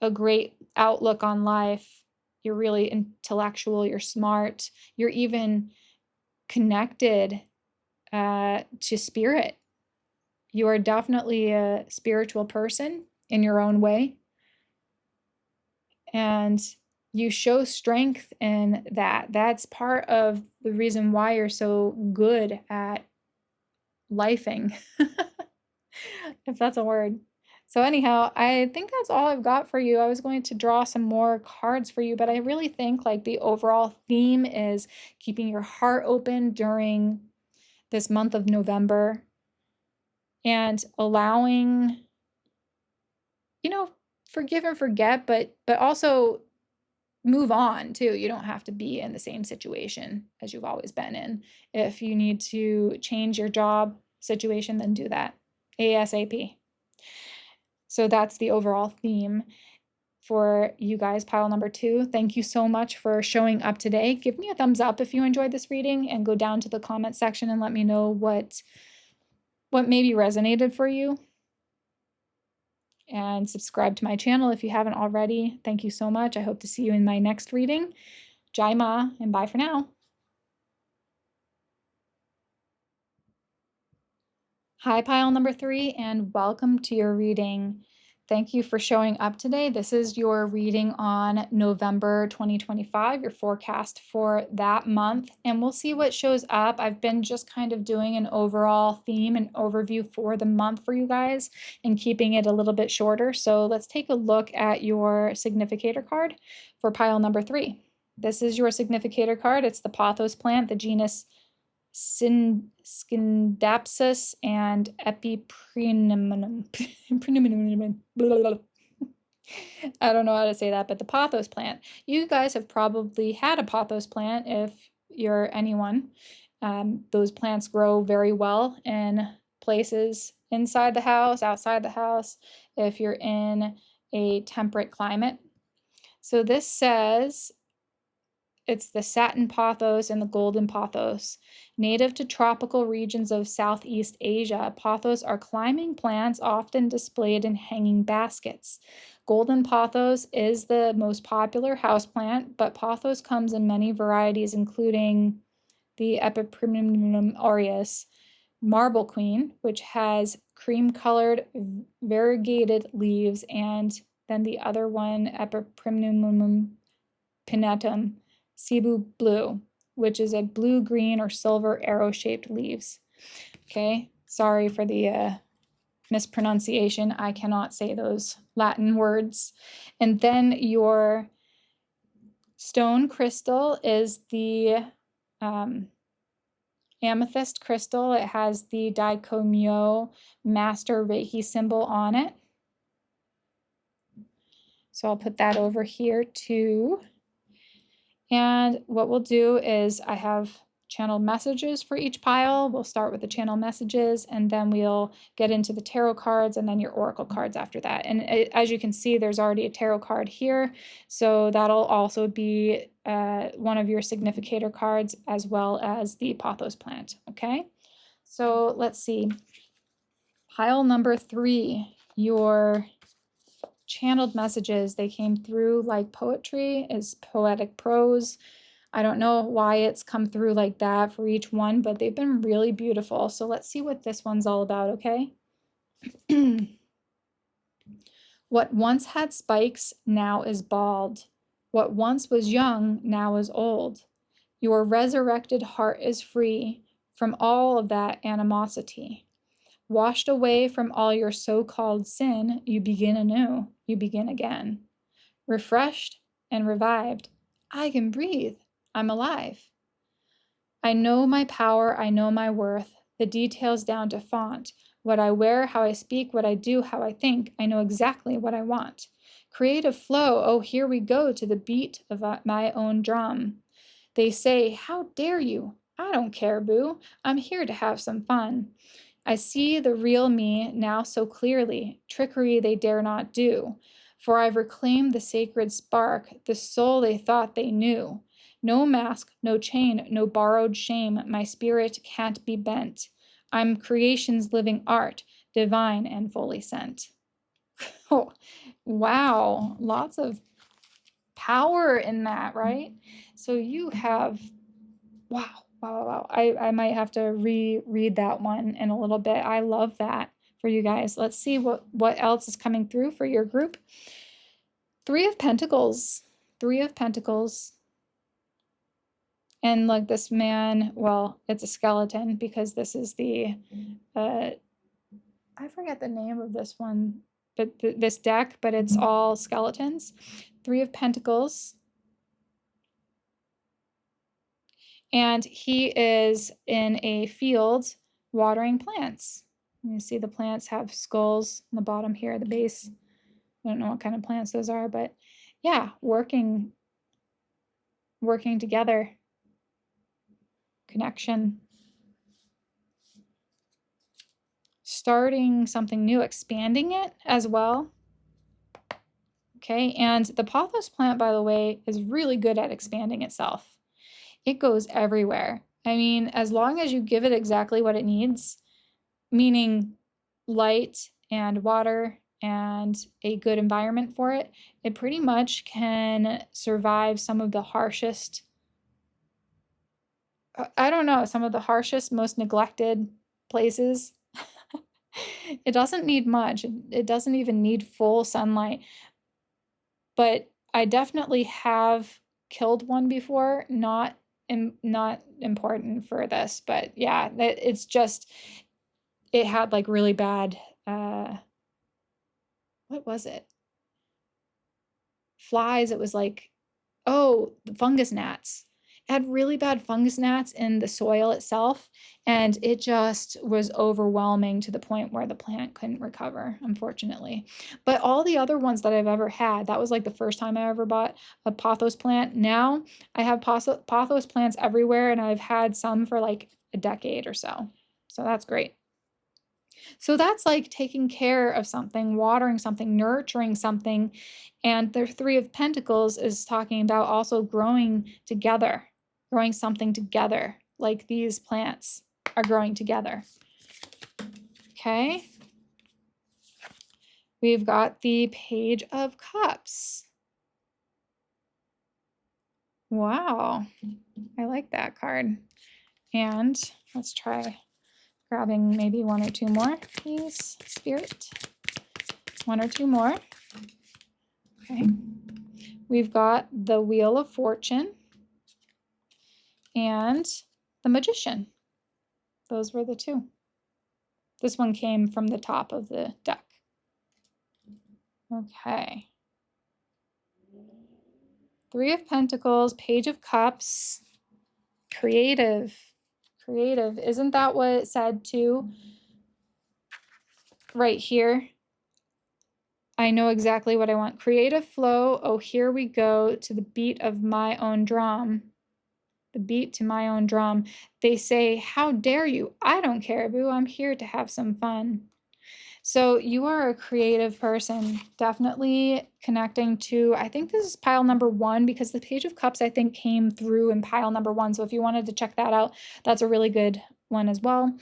[SPEAKER 1] a great outlook on life. You're really intellectual, you're smart, you're even connected to spirit. You are definitely a spiritual person in your own way. And you show strength in that. That's part of the reason why you're so good at lifing, if that's a word. So anyhow, I think that's all I've got for you. I was going to draw some more cards for you, but I really think, like, the overall theme is keeping your heart open during this month of November, and allowing, forgive and forget, but also move on too. You don't have to be in the same situation as you've always been in. If you need to change your job situation, then do that ASAP. So that's the overall theme for you guys, pile number 2. Thank you so much for showing up today. Give me a thumbs up if you enjoyed this reading, and go down to the comment section and let me know what maybe resonated for you. And subscribe to my channel if you haven't already. Thank you so much. I hope to see you in my next reading. Jai Ma, and bye for now. Hi, pile number 3, and welcome to your reading. Thank you for showing up today. This is your reading on November 2025, your forecast for that month, and we'll see what shows up. I've been just kind of doing an overall theme and overview for the month for you guys and keeping it a little bit shorter. So let's take a look at your significator card for pile number 3. This is your significator card. It's the Pothos plant, the genus Scindapsus and Epiprenum. I don't know how to say that, but the pothos plant. You guys have probably had a pothos plant if you're anyone. Those plants grow very well in places inside the house, outside the house, if you're in a temperate climate. So this says it's the satin pothos and the golden pothos. Native to tropical regions of Southeast Asia, pothos are climbing plants often displayed in hanging baskets. Golden pothos is the most popular houseplant, but pothos comes in many varieties, including the Epiprenum aureus, marble queen, which has cream-colored variegated leaves, and then the other one, Epiprenum pinnatum, Cebu blue, which is a blue-green or silver arrow-shaped leaves. Okay, sorry for the mispronunciation. I cannot say those Latin words. And then your stone crystal is the amethyst crystal. It has the Daikomyo Master Reiki symbol on it. So I'll put that over here too. And what we'll do is I have channeled messages for each pile. We'll start with the channel messages, and then we'll get into the tarot cards and then your oracle cards after that. And as you can see, there's already a tarot card here. So that'll also be one of your significator cards as well as the pothos plant. Okay, so let's see. Pile number 3, your channeled messages. They came through like poetry, is poetic prose. I don't know why it's come through like that for each one, but they've been really beautiful. So let's see what this one's all about, okay? What once had spikes now is bald. What once was young now is old. Your resurrected heart is free from all of that animosity. Washed away from all your so-called sin, you begin anew, you begin again. Refreshed and revived, I can breathe, I'm alive. I know my power, I know my worth, the details down to font. What I wear, how I speak, what I do, how I think, I know exactly what I want. Creative flow, oh, here we go to the beat of my own drum. They say, how dare you? I don't care, boo. I'm here to have some fun. I see the real me now so clearly, trickery they dare not do. For I've reclaimed the sacred spark, the soul they thought they knew. No mask, no chain, no borrowed shame, my spirit can't be bent. I'm creation's living art, divine and fully sent. Oh, wow, lots of power in that, right? So you have, wow. Wow. I might have to reread that one in a little bit. I love that for you guys. Let's see what else is coming through for your group. 3 of Pentacles. 3 of Pentacles. And like this man, well, it's a skeleton because this is the, I forget the name of this one, but this deck, but it's all skeletons. 3 of Pentacles. And he is in a field watering plants. You see the plants have skulls on the bottom here, the base. I don't know what kind of plants those are, but yeah, working together. Connection. Starting something new, expanding it as well. Okay, and the pothos plant, by the way, is really good at expanding itself. It goes everywhere. I mean, as long as you give it exactly what it needs, meaning light and water and a good environment for it, it pretty much can survive some of the harshest, I don't know, some of the harshest, most neglected places. It doesn't need much. It doesn't even need full sunlight. But I definitely have killed one before. Not important for this, but yeah, it's just, it had like really bad, what was it? Flies. It was like, oh, the fungus gnats. It had really bad fungus gnats in the soil itself, and it just was overwhelming to the point where the plant couldn't recover, unfortunately. But all the other ones that I've ever had, that was like the first time I ever bought a pothos plant. Now I have pothos plants everywhere, and I've had some for like a decade or so. So that's great. So that's like taking care of something, watering something, nurturing something. And the Three of Pentacles is talking about also growing together, growing something together, like these plants are growing together. Okay. We've got the Page of Cups. Wow. I like that card. And let's try grabbing maybe one or two more, please, Spirit. One or two more. Okay. We've got the Wheel of Fortune and the Magician. Those were the two. This one came from the top of the deck. Okay. Three of Pentacles, Page of Cups, creative. Creative. Isn't that what it said too? Right here. I know exactly what I want. Creative flow. Oh, here we go to the beat of my own drum. The beat to my own drum. They say, how dare you? I don't care, boo. I'm here to have some fun. So you are a creative person, definitely connecting to, I think this is pile number 1, because the Page of Cups, I think, came through in pile number 1. So if you wanted to check that out, that's a really good one as well.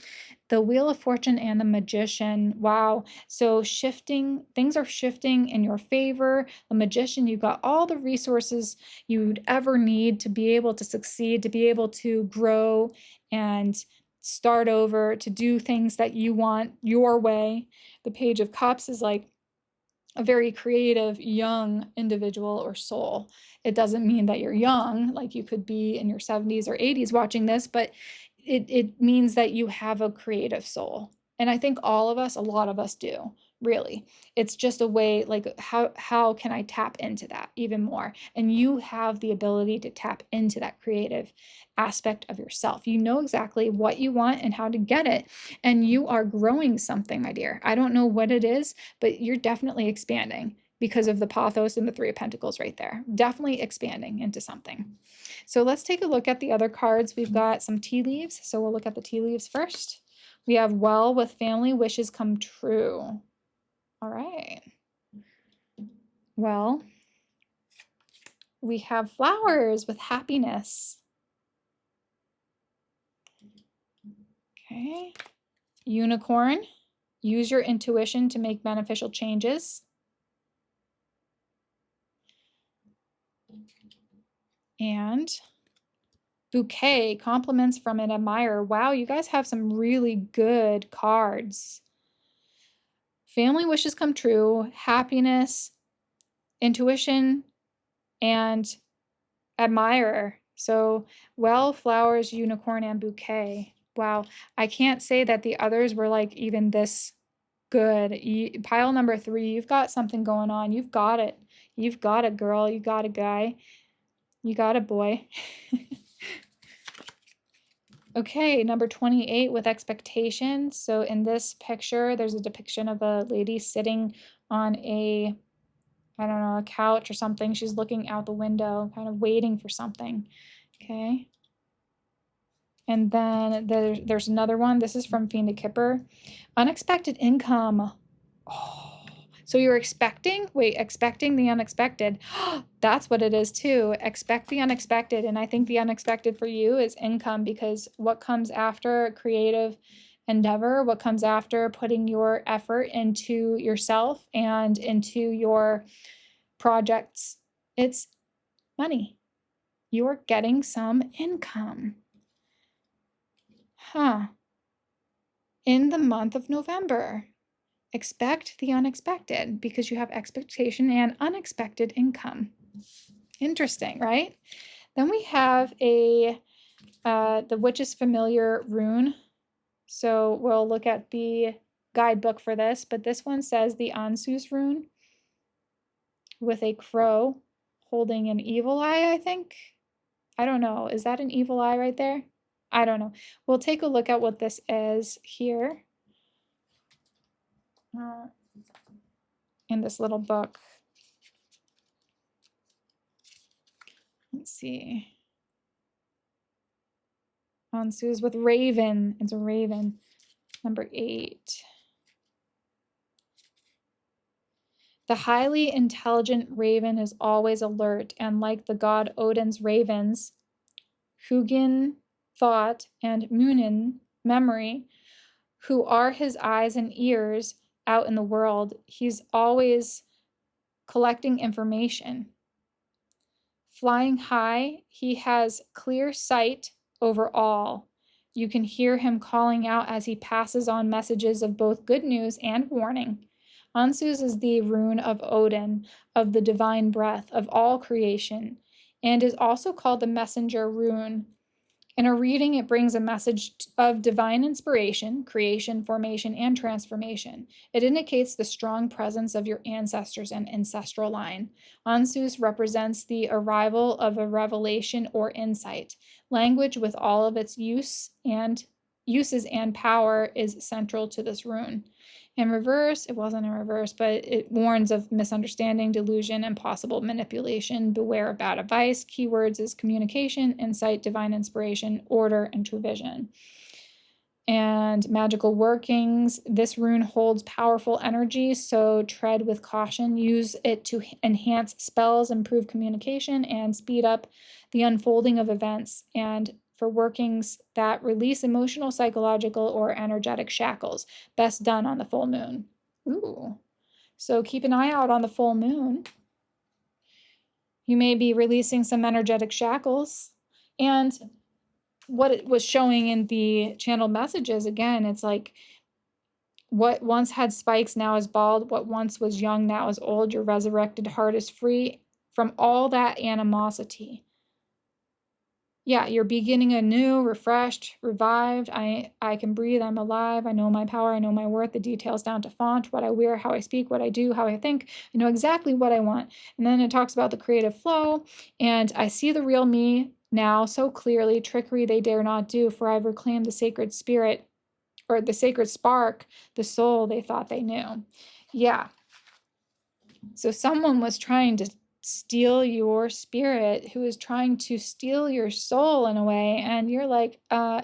[SPEAKER 1] The Wheel of Fortune and the Magician. Wow. So shifting, things are shifting in your favor. The Magician, you've got all the resources you'd ever need to be able to succeed, to be able to grow and start over, to do things that you want your way. The Page of Cups is like a very creative young individual or soul. It doesn't mean that you're young, like you could be in your 70s or 80s watching this, but it means that you have a creative soul. And I think all of us, a lot of us do, really. It's just a way, like, how can I tap into that even more? And you have the ability to tap into that creative aspect of yourself. You know exactly what you want and how to get it. And you are growing something, my dear. I don't know what it is, but you're definitely expanding because of the Pothos and the Three of Pentacles right there. Definitely expanding into something. So let's take a look at the other cards. We've got some tea leaves. So we'll look at the tea leaves first. We have Well with Family Wishes Come True. All right. Well, we have Flowers with Happiness. Okay. Unicorn. Use your intuition to make beneficial changes. And Bouquet, compliments from an admirer. Wow, you guys have some really good cards. Family wishes come true, happiness, intuition, and admirer. So, Well, Flowers, Unicorn, and Bouquet. Wow, I can't say that the others were like even this good. Pile number 3, you've got something going on. You've got it. You've got a girl. You got a guy. You got a boy. Okay, number 28 with expectations. So in this picture, there's a depiction of a lady sitting on a, I don't know, a couch or something. She's looking out the window, kind of waiting for something. Okay. And then there's another one. This is from Fiend to Kipper. Unexpected income. Oh. So you're expecting the unexpected. That's what it is too. Expect the unexpected. And I think the unexpected for you is income, because what comes after creative endeavor, what comes after putting your effort into yourself and into your projects, it's money. You're getting some income. Huh. in the month of November. Expect the unexpected because you have expectation and unexpected income. Interesting, right? Then we have the Witch's Familiar rune. So we'll look at the guidebook for this, but this one says the Ansu's rune with a crow holding an evil eye, I think. I don't know. Is that an evil eye right there? I don't know. We'll take a look at what this is here in this little book. Let's see. Ansu's with raven. It's a raven. Number 8. The highly intelligent raven is always alert, and like the god Odin's ravens, Hugin, thought, and Munin, memory, who are his eyes and ears out in the world, he's always collecting information. Flying high, he has clear sight over all. You can hear him calling out as he passes on messages of both good news and warning. Ansu's is the rune of Odin, of the divine breath, of all creation, and is also called the messenger rune. In a reading, it brings a message of divine inspiration, creation, formation, and transformation. It indicates the strong presence of your ancestors and ancestral line. Ansu's represents the arrival of a revelation or insight. Language with all of its uses and power is central to this rune. In reverse, it wasn't in reverse, but it warns of misunderstanding, delusion, and possible manipulation. Beware of bad advice. Keywords is communication, insight, divine inspiration, order, and true vision. And magical workings. This rune holds powerful energy, so tread with caution. Use it to enhance spells, improve communication, and speed up the unfolding of events, and for workings that release emotional, psychological, or energetic shackles. Best done on the full moon. Ooh. So keep an eye out on the full moon. You may be releasing some energetic shackles. And what it was showing in the channeled messages, again, it's like what once had spikes now is bald. What once was young now is old. Your resurrected heart is free from all that animosity. Yeah, you're beginning anew, refreshed, revived. I can breathe, I'm alive, I know my power, I know my worth, the details down to font, what I wear, how I speak, what I do, how I think. I know exactly what I want. And then it talks about the creative flow, and I see the real me now so clearly. Trickery they dare not do, for I've reclaimed the sacred spirit, or the sacred spark, the soul they thought they knew. Yeah. So someone was trying to steal your spirit, who is trying to steal your soul in a way, and you're like,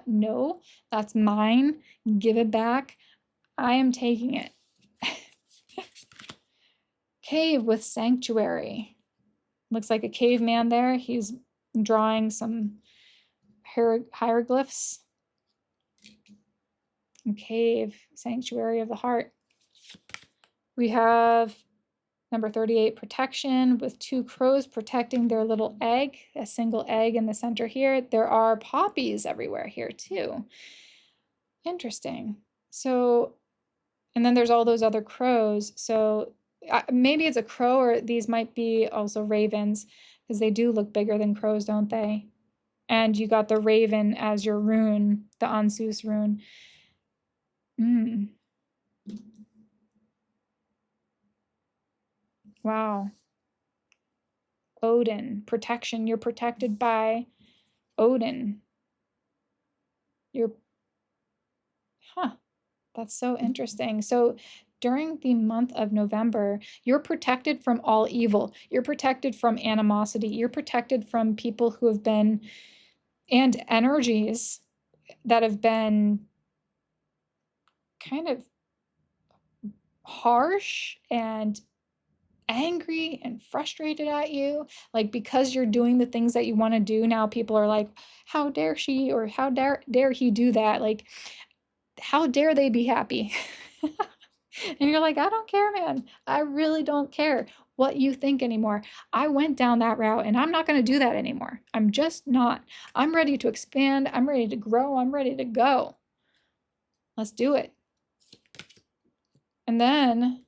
[SPEAKER 1] no, that's mine, give it back, I am taking it. Cave with sanctuary. Looks like a caveman there. He's drawing some hieroglyphs. Cave, sanctuary of the heart. We have number 38, protection, with 2 crows protecting their little egg, a single egg in the center here. There are poppies everywhere here too. Interesting. So, and then there's all those other crows. So maybe it's a crow, or these might be also ravens, because they do look bigger than crows, don't they? And you got the raven as your rune, the Ansu's rune. Wow. Odin, protection. You're protected by Odin. That's so interesting. So during the month of November, you're protected from all evil. You're protected from animosity. You're protected from people who have been, and energies that have been kind of harsh and angry and frustrated at you, like because you're doing the things that you want to do. Now people are like, how dare she, or how dare he do that? Like, how dare they be happy? And you're like, I don't care, man. I really don't care what you think anymore. I went down that route, and I'm not going to do that anymore. I'm just not. I'm ready to expand. I'm ready to grow. I'm ready to go. Let's do it. And then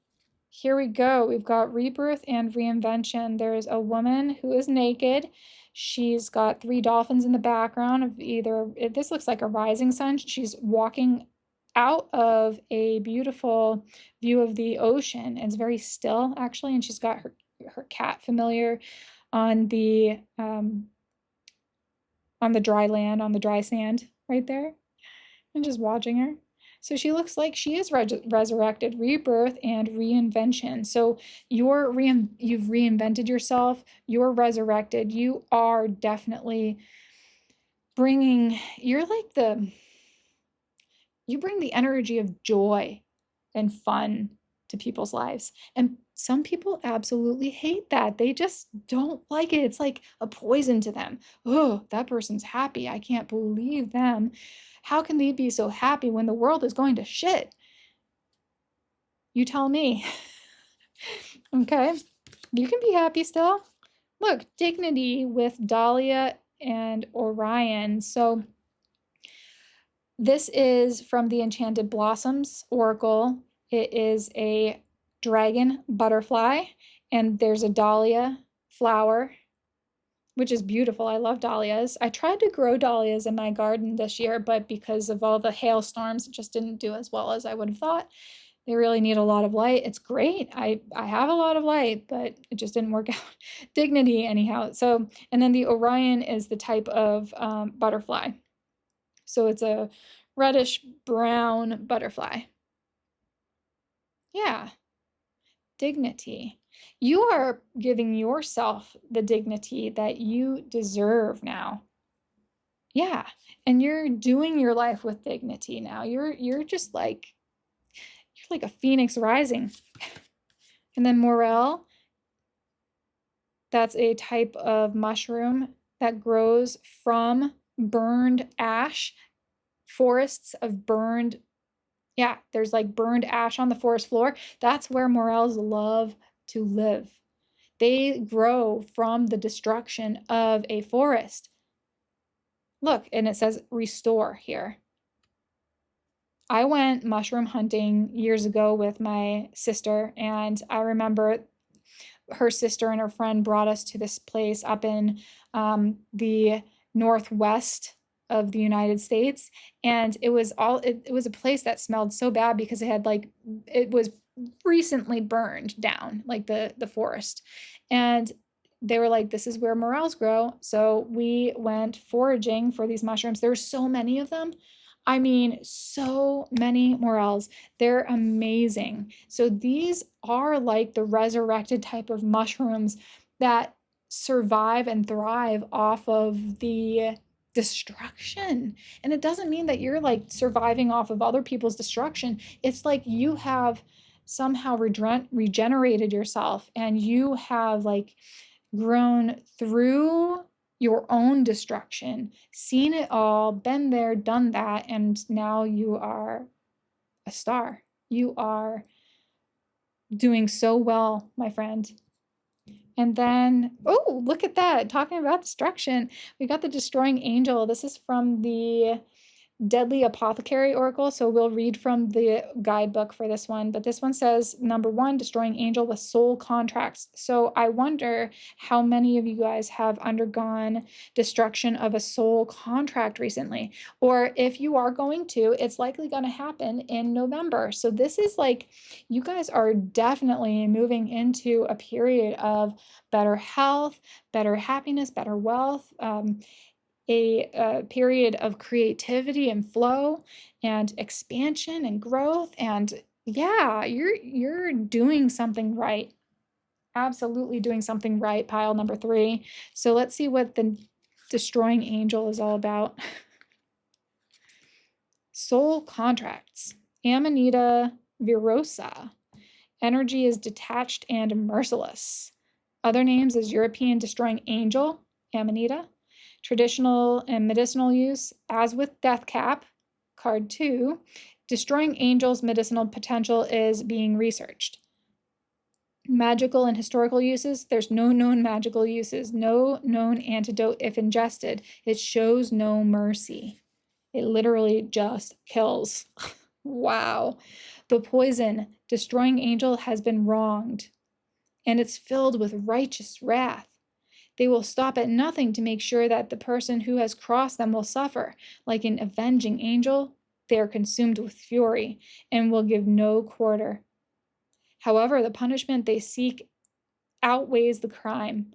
[SPEAKER 1] here we go. We've got rebirth and reinvention. There's a woman who is naked. She's got 3 dolphins in the background of either, this looks like a rising sun. She's walking out of a beautiful view of the ocean. It's very still, actually, and she's got her cat familiar on the dry land, on the dry sand right there, and just watching her. So she looks like she is resurrected, rebirth and reinvention. So you've reinvented yourself, you're resurrected, you are definitely bringing, you bring the energy of joy and fun to people's lives. And some people absolutely hate that. They just don't like it. It's like a poison to them. Oh, that person's happy. I can't believe them. How can they be so happy when the world is going to shit? You tell me. Okay, you can be happy still. Look, dignity with Dahlia and Orion. So this is from the Enchanted Blossoms Oracle. It is a dragon butterfly, and there's a dahlia flower, which is beautiful. I love dahlias. I tried to grow dahlias in my garden this year, but because of all the hailstorms, it just didn't do as well as I would have thought. They really need a lot of light. It's great. I have a lot of light, but it just didn't work out. Dignity, anyhow. So, and then the Orion is the type of butterfly. So it's a reddish brown butterfly. Yeah, dignity. You are giving yourself the dignity that you deserve now. Yeah, and you're doing your life with dignity now. You're just like, you're like a phoenix rising. And then morel, that's a type of mushroom that grows from burned ash, forests of burned, yeah, there's like burned ash on the forest floor. That's where morels love to live. They grow from the destruction of a forest. Look, and it says restore here. I went mushroom hunting years ago with my sister, and I remember her sister and her friend brought us to this place up in the northwest of the United States, and it was a place that smelled so bad because it was recently burned down, like the forest. And they were like, this is where morels grow. So we went foraging for these mushrooms. There were so many of them. I mean, so many morels. They're amazing. So these are like the resurrected type of mushrooms that survive and thrive off of the destruction. And it doesn't mean that you're like surviving off of other people's destruction. It's like you have somehow regenerated yourself, and you have like grown through your own destruction, seen it all, been there, done that, and now you are a star. You are doing so well, my friend. And then, oh, look at that. Talking about destruction, we got the Destroying Angel. This is from the Deadly Apothecary Oracle. So we'll read from the guidebook for this one. But this one says, number 1, Destroying Angel with soul contracts. So I wonder how many of you guys have undergone destruction of a soul contract recently. Or if you are going to, it's likely going to happen in November. So this is like, you guys are definitely moving into a period of better health, better happiness, better wealth, a period of creativity and flow and expansion and growth. And yeah, you're doing something right. Absolutely doing something right, pile number 3. So let's see what the Destroying Angel is all about. Soul contracts. Amanita virosa. Energy is detached and merciless. Other names is European Destroying Angel, Amanita. Traditional and medicinal use, as with Death Cap, card 2, Destroying Angel's medicinal potential is being researched. Magical and historical uses, there's no known magical uses, no known antidote if ingested. It shows no mercy. It literally just kills. Wow. The poison, destroying angel, has been wronged, and it's filled with righteous wrath. They will stop at nothing to make sure that the person who has crossed them will suffer. Like an avenging angel, they are consumed with fury and will give no quarter. However, the punishment they seek outweighs the crime.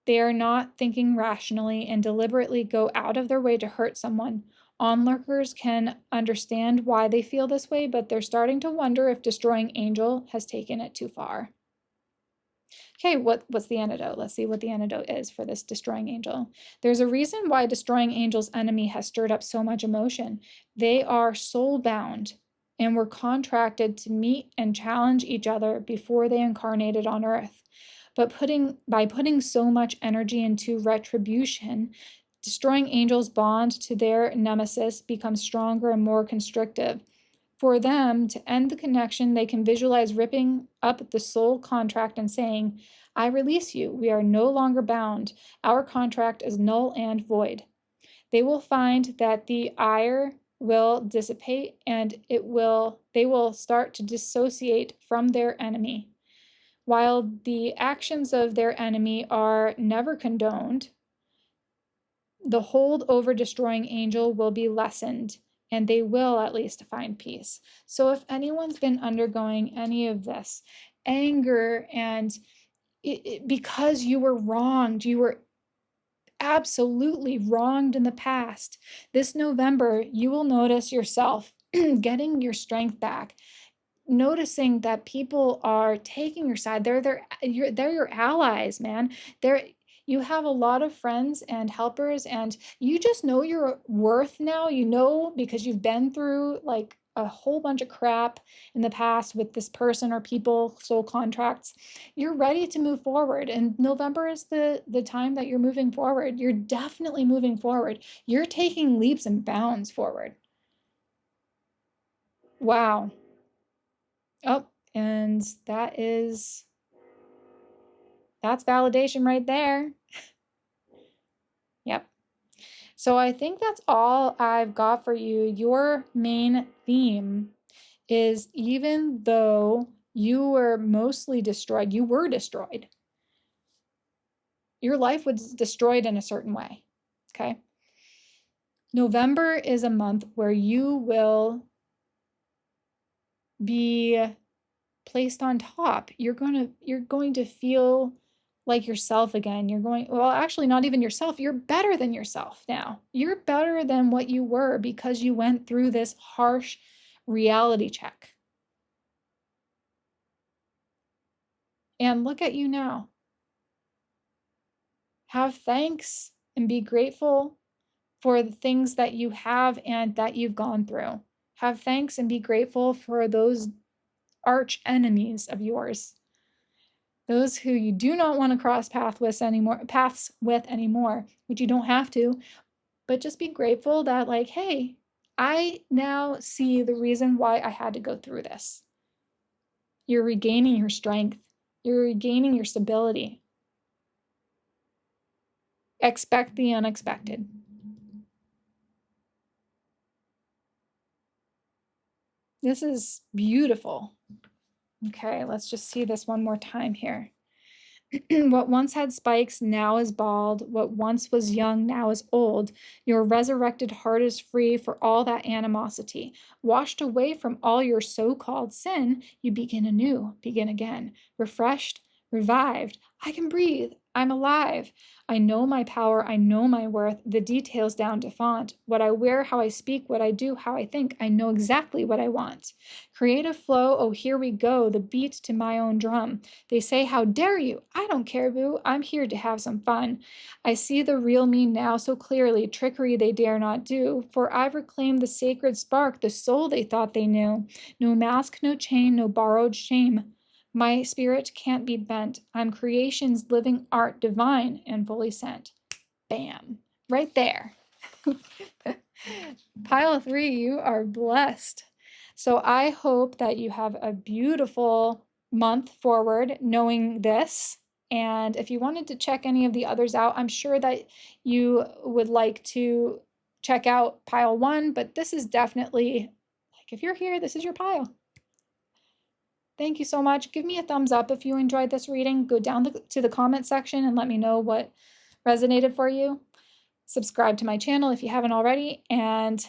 [SPEAKER 1] They are not thinking rationally and deliberately go out of their way to hurt someone. Onlookers can understand why they feel this way, but they're starting to wonder if destroying angel has taken it too far. Okay, what's the antidote? Let's see what the antidote is for this destroying angel. There's a reason why destroying angel's enemy has stirred up so much emotion. They are soul-bound and were contracted to meet and challenge each other before they incarnated on Earth. But by putting so much energy into retribution, destroying angels' bond to their nemesis becomes stronger and more constrictive. For them to end the connection, they can visualize ripping up the soul contract and saying, I release you. We are no longer bound. Our contract is null and void. They will find that the ire will dissipate and they will start to dissociate from their enemy. While the actions of their enemy are never condoned, the hold over destroying angel will be lessened, and they will at least find peace. So if anyone's been undergoing any of this anger and because you were wronged, you were absolutely wronged in the past, this November, you will notice yourself getting your strength back, noticing that people are taking your side. They're your allies, man. You have a lot of friends and helpers, and you just know your worth now. You know, because you've been through like a whole bunch of crap in the past with this person or people, soul contracts. You're ready to move forward, and November is the time that you're moving forward. You're definitely moving forward. You're taking leaps and bounds forward. Wow. Oh, and that's validation right there. Yep. So I think that's all I've got for you. Your main theme is, even though you were mostly destroyed, you were destroyed. Your life was destroyed in a certain way. Okay. November is a month where you will be placed on top. You're going to feel like yourself again. Well, actually not even yourself. You're better than yourself now. You're better than what you were because you went through this harsh reality check. And look at you now. Have thanks and be grateful for the things that you have and that you've gone through. Have thanks and be grateful for those arch enemies of yours. Those who you do not want to cross paths with anymore, which you don't have to, but just be grateful that, like, hey, I now see the reason why I had to go through this. You're regaining your strength. You're regaining your stability. Expect the unexpected. This is beautiful. Okay, let's just see this one more time here. What once had spikes now is bald. What once was young now is old. Your resurrected heart is free for all that animosity. Washed away from all your so-called sin, you begin anew, begin again. Refreshed, revived. I can breathe. I'm alive. I know my power. I know my worth. The details down to font. What I wear, how I speak, what I do, how I think. I know exactly what I want. Creative flow. Oh, here we go. The beat to my own drum. They say, how dare you? I don't care, boo. I'm here to have some fun. I see the real me now so clearly. Trickery they dare not do. For I've reclaimed the sacred spark, the soul they thought they knew. No mask, no chain, no borrowed shame. My spirit can't be bent. I'm creation's living art, divine and fully sent. Bam. Right there. Pile 3, you are blessed. So I hope that you have a beautiful month forward knowing this. And if you wanted to check any of the others out, I'm sure that you would like to check out pile 1, but this is definitely like Like, if you're here, this is your pile. Thank you so much. Give me a thumbs up if you enjoyed this reading. Go down to the comment section and let me know what resonated for you. Subscribe to my channel if you haven't already. And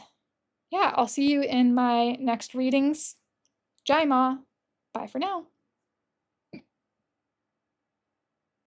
[SPEAKER 1] yeah, I'll see you in my next readings. Jai Ma. Bye for now.